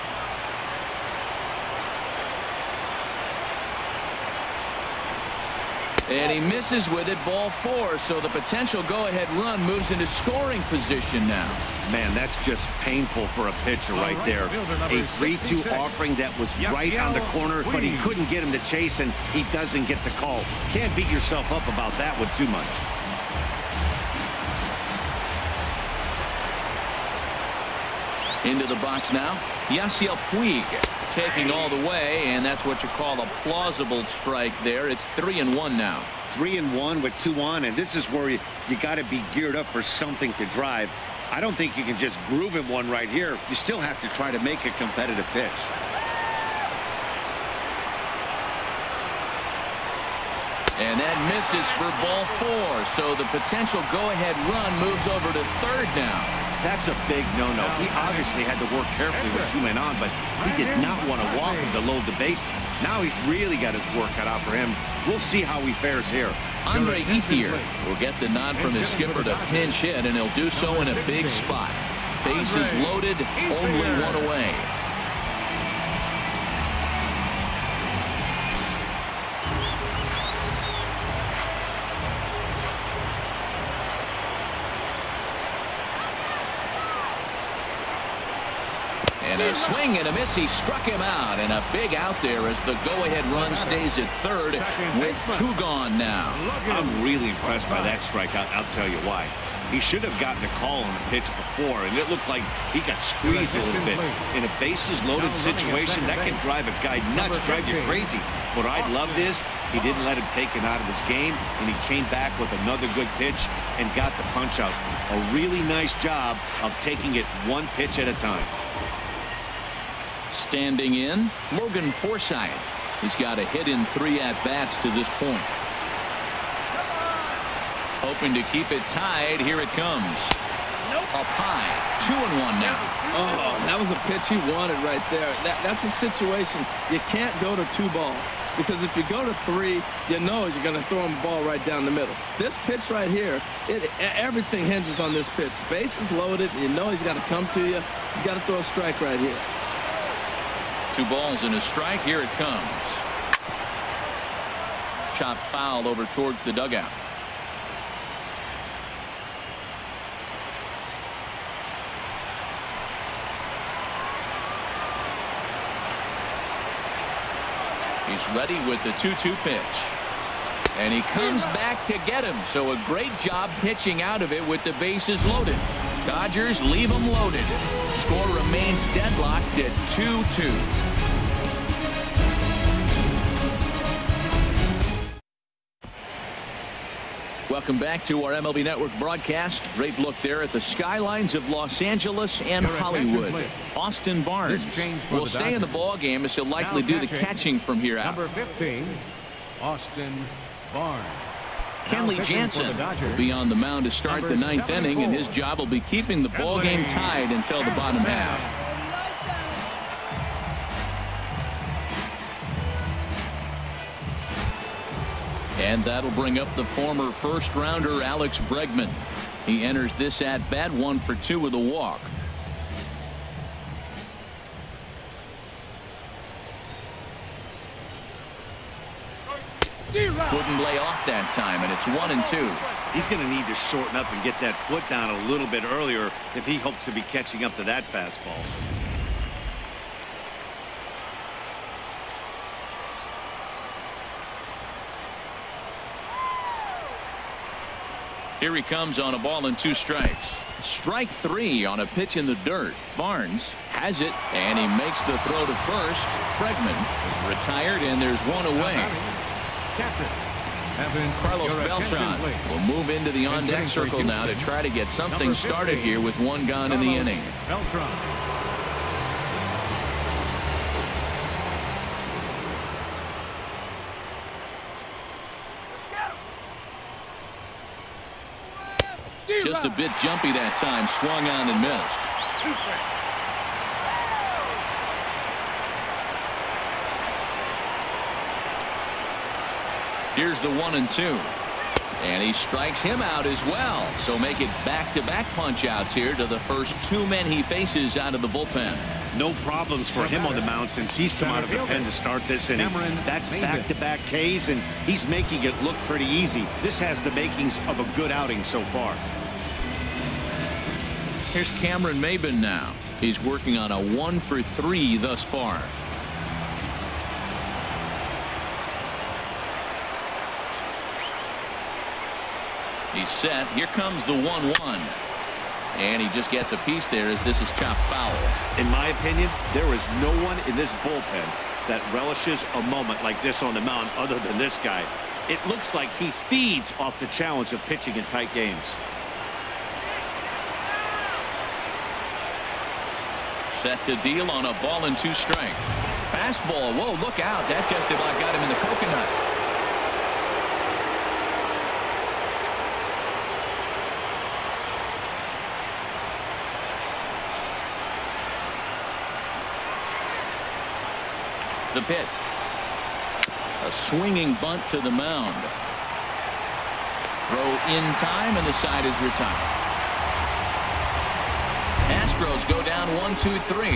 And he misses with it, ball 4. So the potential go-ahead run moves into scoring position now. Man, that's just painful for a pitcher right there. A 3-2 offering that was right on the corner, but he couldn't get him to chase, and he doesn't get the call. Can't beat yourself up about that one too much. Into the box now, Yasiel Puig taking all the way, and that's what you call a plausible strike there. It's 3-1 now. 3-1 with 2 on, and this is where you got to be geared up for something to drive. I don't think you can just groove him one right here. You still have to try to make a competitive pitch. And that misses for ball 4. So the potential go-ahead run moves over to third now. That's a big no-no. He obviously had to work carefully with 2 men on, but he did not want to walk him to load the bases. Now he's really got his work cut out for him. We'll see how he fares here. Andre Ethier will get the nod from his skipper to pinch hit, and he'll do so in a big spot. Bases loaded, only 1 away. And a swing and a miss. He struck him out, and a big out there as the go-ahead run stays at third with 2 gone now. I'm really impressed by that strikeout. I'll tell you why. He should have gotten a call on the pitch before, and it looked like he got squeezed a little bit. In a bases-loaded situation, that can drive a guy nuts, drive you crazy. What I loved is he didn't let him take it out of his game, and he came back with another good pitch and got the punch out. A really nice job of taking it 1 pitch at a time. Standing in, Logan Forsythe. He's got a hit in 3 at-bats to this point. Hoping to keep it tied. Here it comes. Up high. 2-1 now. Oh, that was a pitch he wanted right there. That's a situation you can't go to 2 balls. Because if you go to 3, you know you're going to throw him a ball right down the middle. This pitch right here, everything hinges on this pitch. Bases loaded. You know he's got to come to you. He's got to throw a strike right here. 2 balls and a strike. Here it comes. Chopped foul over towards the dugout. He's ready with the 2-2 pitch. And he comes back to get him. So a great job pitching out of it with the bases loaded. Dodgers leave them loaded. Score remains deadlocked at 2-2. Welcome back to our MLB Network broadcast. Great look there at the skylines of Los Angeles and Hollywood. Austin Barnes will stay in the ball game as he'll likely do the catching from here out. Number 15, Austin Barnes. Kenley Jansen will be on the mound to start the 9th inning, and his job will be keeping the ball game tied until the bottom half. And that'll bring up the former first-rounder Alex Bregman. He enters this at-bat 1 for 2 with a walk. Wouldn't lay off that time, and it's 1-2. He's going to need to shorten up and get that foot down a little bit earlier if he hopes to be catching up to that fastball. Here he comes on a ball and 2 strikes. Strike 3 on a pitch in the dirt. Barnes has it, and he makes the throw to first. Bregman is retired, and there's 1 away. Carlos Beltran will move into the on-deck circle now to try to get something started here with 1 gone in the inning. Just a bit jumpy that time. Swung on and missed. Here's the 1-2. And he strikes him out as well. So make it back-to-back punch-outs here to the first 2 men he faces out of the bullpen. No problems for him on the mound since he's come out of the pen to start this inning. That's back-to-back Ks, and he's making it look pretty easy. This has the makings of a good outing so far. Here's Cameron Maybin now. He's working on a 1 for 3 thus far. He's set. Here comes the 1-1. And he just gets a piece there as this is chopped foul. In my opinion, there is no one in this bullpen that relishes a moment like this on the mound other than this guy. It looks like he feeds off the challenge of pitching in tight games. Set to deal on a ball and 2 strikes. Fastball. Whoa, look out. That just about got him in the coconut. The pitch. A swinging bunt to the mound. Throw in time, and the side is retired. Astros go down 1-2-3,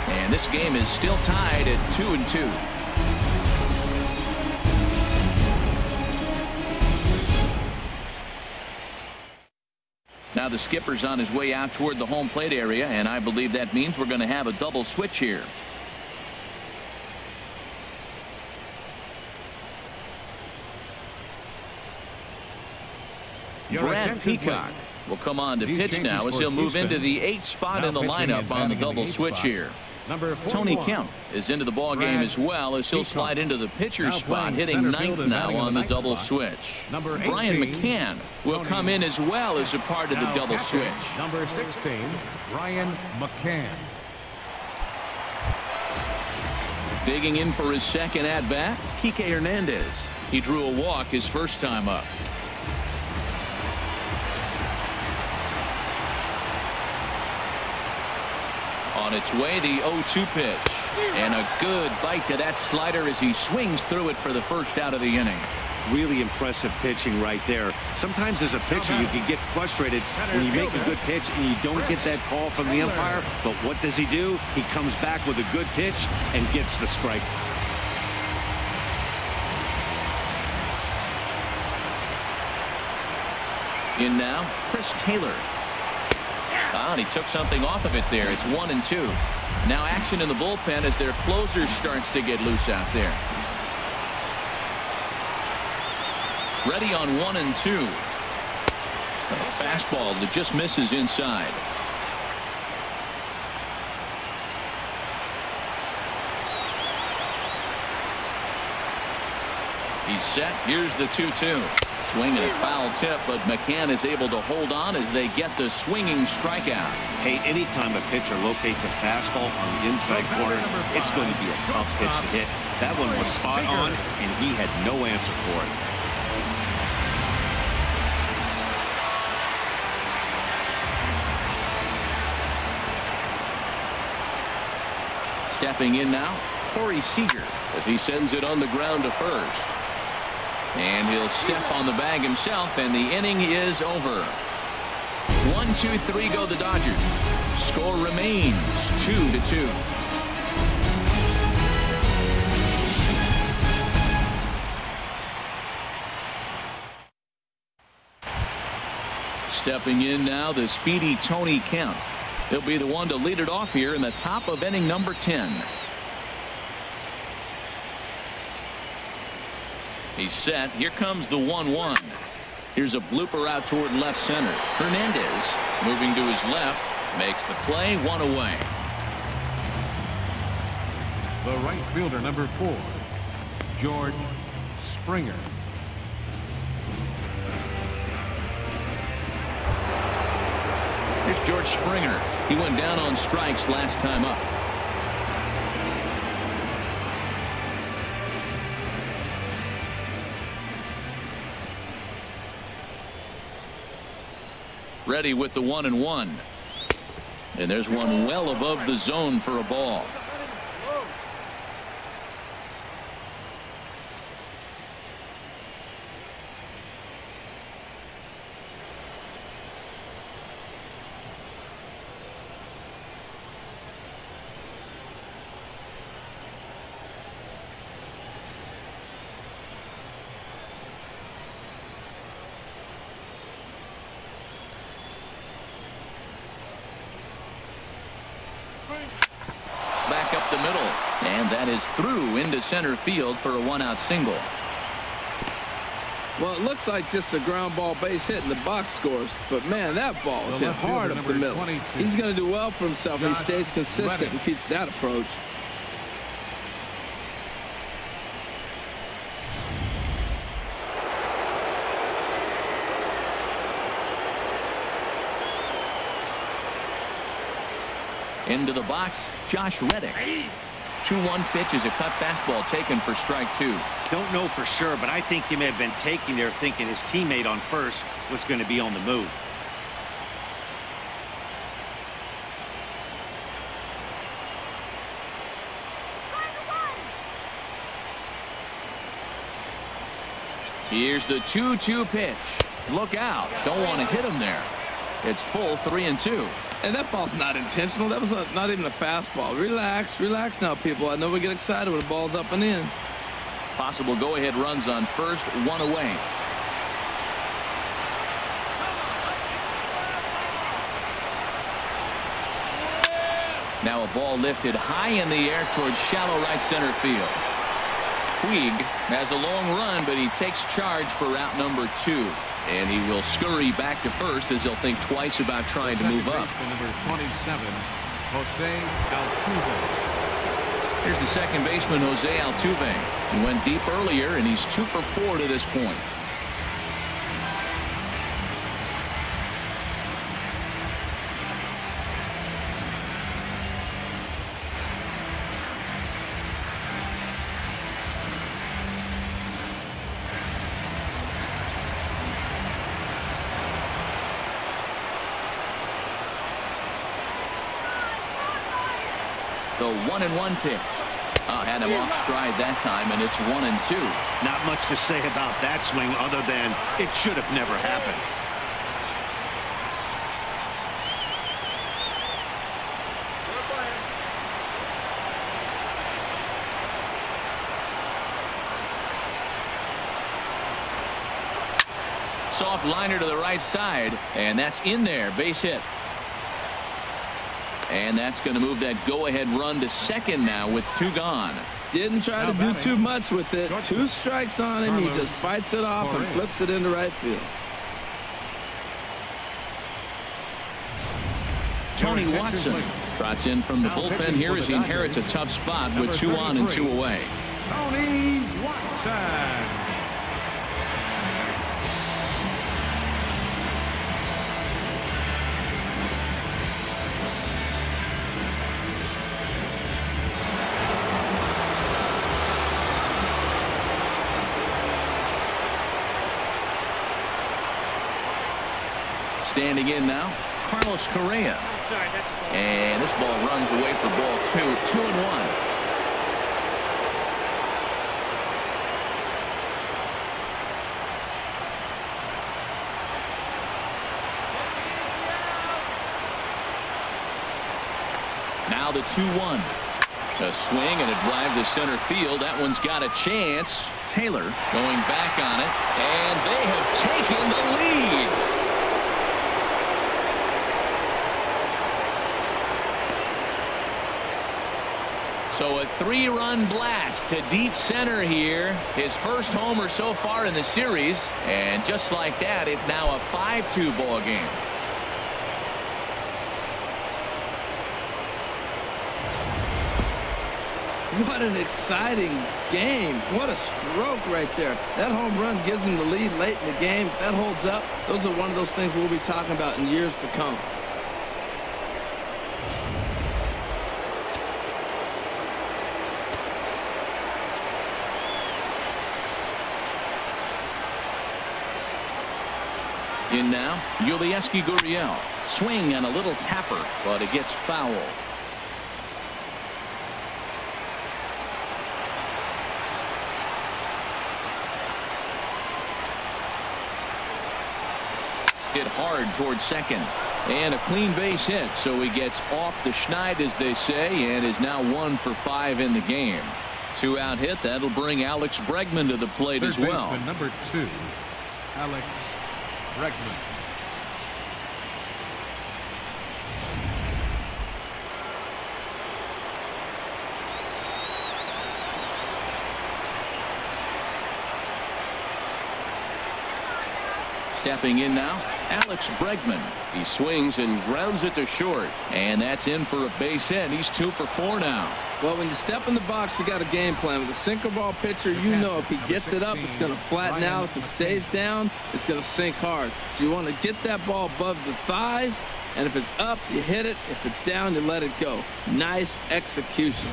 and this game is still tied at 2-2. Now the skipper's on his way out toward the home plate area, and I believe that means we're going to have a double switch here. Brad Peacock will come on to pitch now as he'll move into the 8th spot in the lineup on the double switch here. Tony Kemp is into the ball game as well as he'll slide into the pitcher's spot, hitting 9th now on the double switch. Brian McCann will come in as well as a part of the double switch. Number 16, Brian McCann. Digging in for his second at-bat, Kike Hernandez. He drew a walk his first time up. On its way, the 0-2 pitch. And a good bite to that slider as he swings through it for the first out of the inning. Really impressive pitching right there. Sometimes as a pitcher you can get frustrated when you make a good pitch and you don't get that call from the umpire. But what does he do? He comes back with a good pitch and gets the strike. In now, Chris Taylor. And he took something off of it there. It's 1-2. Now action in the bullpen as their closer starts to get loose out there. Ready on 1-2. A fastball that just misses inside. He's set. Here's the 2-2. Swinging a foul tip, but McCann is able to hold on as they get the swinging strikeout. Hey, anytime a pitcher locates a fastball on the inside corner, it's going to be a tough pitch to hit. That one was spot on, and he had no answer for it. Stepping in now, Corey Seager as he sends it on the ground to first. And he'll step on the bag himself, and the inning is over. 1-2-3 go the Dodgers. Score remains 2-2. Stepping in now, the speedy Tony Kemp. He'll be the one to lead it off here in the top of inning number 10. He's set. Here comes the 1-1. Here's a blooper out toward left center. Hernandez moving to his left makes the play, one away. The right fielder, number 4, George Springer. Here's George Springer. He went down on strikes last time up. Ready with the 1-1. And there's one well above the zone for a ball. Back up the middle, and that is through into center field for a one-out single. Well, it looks like just a ground ball base hit and the box scores, but man, that ball is hit hard up the middle. 22. He's going to do well for himself if he stays consistent and keeps that approach. Into the box, Josh Reddick. 2-1 pitch is a cut fastball taken for strike 2. Don't know for sure, but I think he may have been taking there thinking his teammate on first was going to be on the move. Here's the 2-2 pitch. Look out. Don't want to hit him there. It's full 3-2. And that ball's not intentional. That was not even a fastball. Relax, relax now, people. I know we get excited when the ball's up and in. Possible go-ahead runs on first, one away. Now a ball lifted high in the air towards shallow right center field. Puig has a long run, but he takes charge for route number 2. And he will scurry back to first as he'll think twice about trying to move up. Number 27, Jose Altuve. Here's the second baseman, Jose Altuve. He went deep earlier, and he's 2 for 4 to this point. The 1-1 pitch. Had him off stride that time, and it's 1-2. Not much to say about that swing other than it should have never happened. Soft liner to the right side, and that's in there. Base hit. And that's going to move that go-ahead run to second now with 2 gone. Didn't try to do too much with it. 2 strikes on him. He just fights it off and flips it into right field. Tony Watson trots in from the bullpen here as he inherits a tough spot with 2 on and 2 away. Tony Watson. Standing in now, Carlos Correa. And this ball runs away for ball 2. 2-1. Now the 2-1. A swing and a drive to center field. That one's got a chance. Taylor going back on it, and they have taken the lead. So a 3-run blast to deep center here. His first homer so far in the series. And just like that, it's now a 5-2 ball game. What an exciting game. What a stroke right there. That home run gives him the lead late in the game. If that holds up, those are one of those things we'll be talking about in years to come. In now, Yulieski Gurriel. Swing and a little tapper, but it gets foul. Hit hard towards second. And a clean base hit, so he gets off the schneid, as they say, and is now 1 for 5 in the game. 2-out hit. That'll bring Alex Bregman to the plate as well. Number 2, Alex Bregman. Stepping in now, Alex Bregman. He swings and grounds it to short, and that's in for a base hit. He's 2 for 4 now. Well, when you step in the box, you got a game plan. With a sinker ball pitcher, you know if he gets it up, it's going to flatten out. If it stays down, it's going to sink hard. So you want to get that ball above the thighs, and if it's up, you hit it. If it's down, you let it go. Nice execution.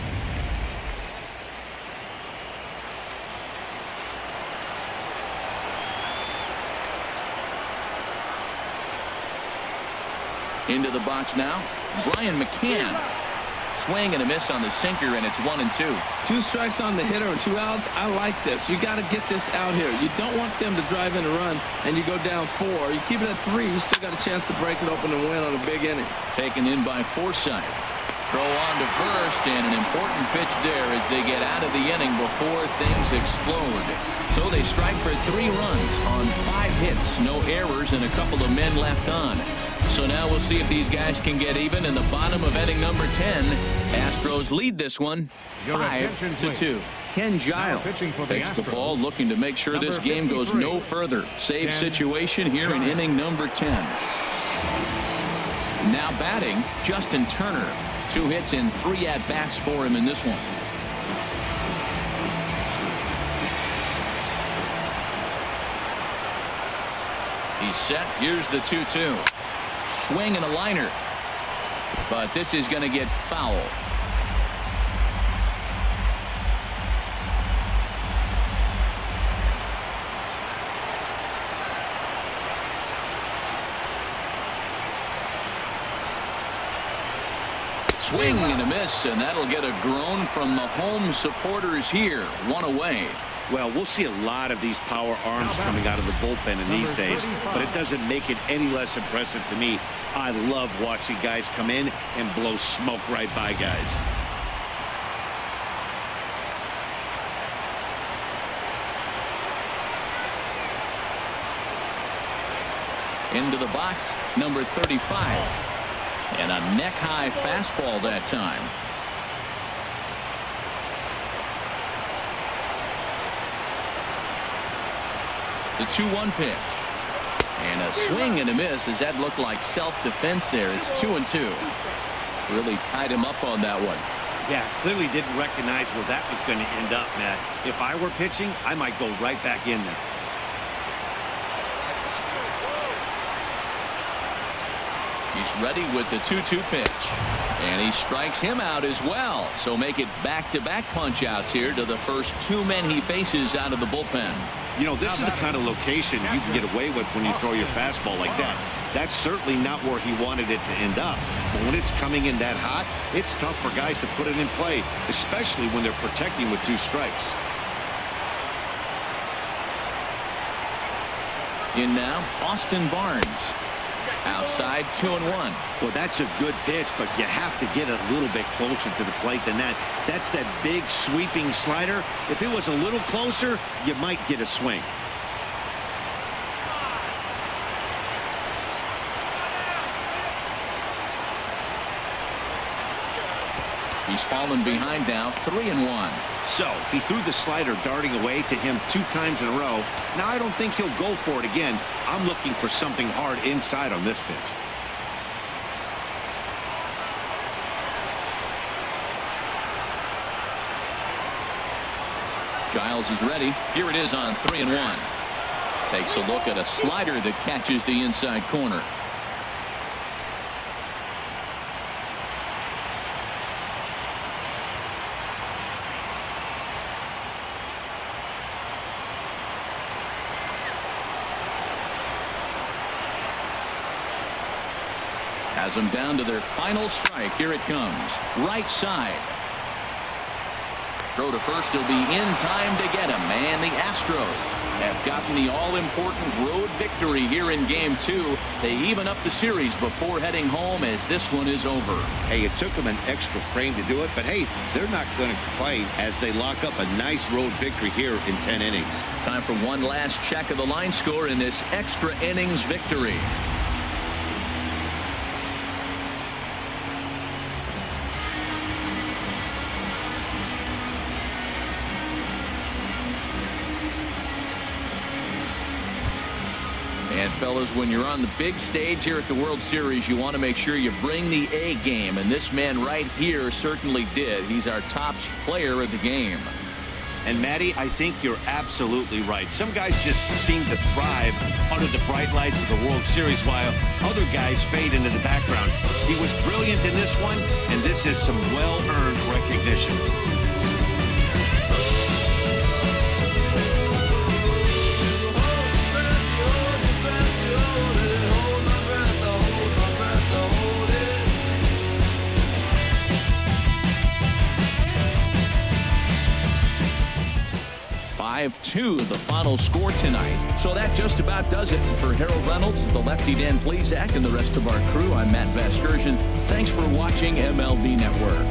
Into the box now, Brian McCann. Swing and a miss on the sinker, and it's 1-2. 2 strikes on the hitter and 2 outs. I like this. You got to get this out here. You don't want them to drive in a run and you go down 4. You keep it at 3. You still got a chance to break it open and win on a big inning. Taken in by Forsythe. Throw on to first, and an important pitch there as they get out of the inning before things explode. So they strike for 3 runs on 5 hits, no errors, and a couple of men left on. So now we'll see if these guys can get even in the bottom of inning number 10. Astros lead this one 5-2. Ken Giles takes the ball, looking to make sure this game goes no further. Save situation here in inning number 10. Now batting, Justin Turner. 2 hits and 3 at-bats for him in this one. He's set. Here's the 2-2. Swing and a liner. But this is going to get foul. Swing and a miss, and that'll get a groan from the home supporters here. 1 away. Well, we'll see a lot of these power arms coming out of the bullpen in these days, but it doesn't make it any less impressive to me. I love watching guys come in and blow smoke right by guys. Into the box, number 35. And a neck-high fastball that time. The 2-1 pitch. And a swing and a miss. Does that look like self-defense there? It's 2-2. Really tied him up on that one. Yeah, clearly didn't recognize where that was going to end up, Matt. If I were pitching, I might go right back in there. He's ready with the 2-2 pitch. And he strikes him out as well. So make it back-to-back punch-outs here to the first 2 men he faces out of the bullpen. You know, this is the kind of location you can get away with when you throw your fastball like that. That's certainly not where he wanted it to end up. But when it's coming in that hot, it's tough for guys to put it in play, especially when they're protecting with 2 strikes. In now, Austin Barnes. Outside, 2-1. Well, that's a good pitch, but you have to get a little bit closer to the plate than that. That's that big sweeping slider. If it was a little closer, you might get a swing. He's fallen behind now, 3-1. So he threw the slider darting away to him 2 times in a row. Now I don't think he'll go for it again. I'm looking for something hard inside on this pitch. Giles is ready. Here it is on 3-1. Takes a look at a slider that catches the inside corner. Has them down to their final strike. Here it comes. Right side. Throw to first. He'll be in time to get him. And the Astros have gotten the all-important road victory here in Game 2. They even up the series before heading home as this one is over. Hey, it took them an extra frame to do it, but hey, they're not going to complain as they lock up a nice road victory here in 10 innings. Time for one last check of the line score in this extra innings victory. And fellas, when you're on the big stage here at the World Series, you want to make sure you bring the A game, and this man right here certainly did. He's our top player of the game. And Matty, I think you're absolutely right. Some guys just seem to thrive under the bright lights of the World Series while other guys fade into the background. He was brilliant in this one, and this is some well-earned recognition. To the final score tonight. So that just about does it for Harold Reynolds, the lefty Dan Plesac, and the rest of our crew. I'm Matt Vasgersian. Thanks for watching MLB Network.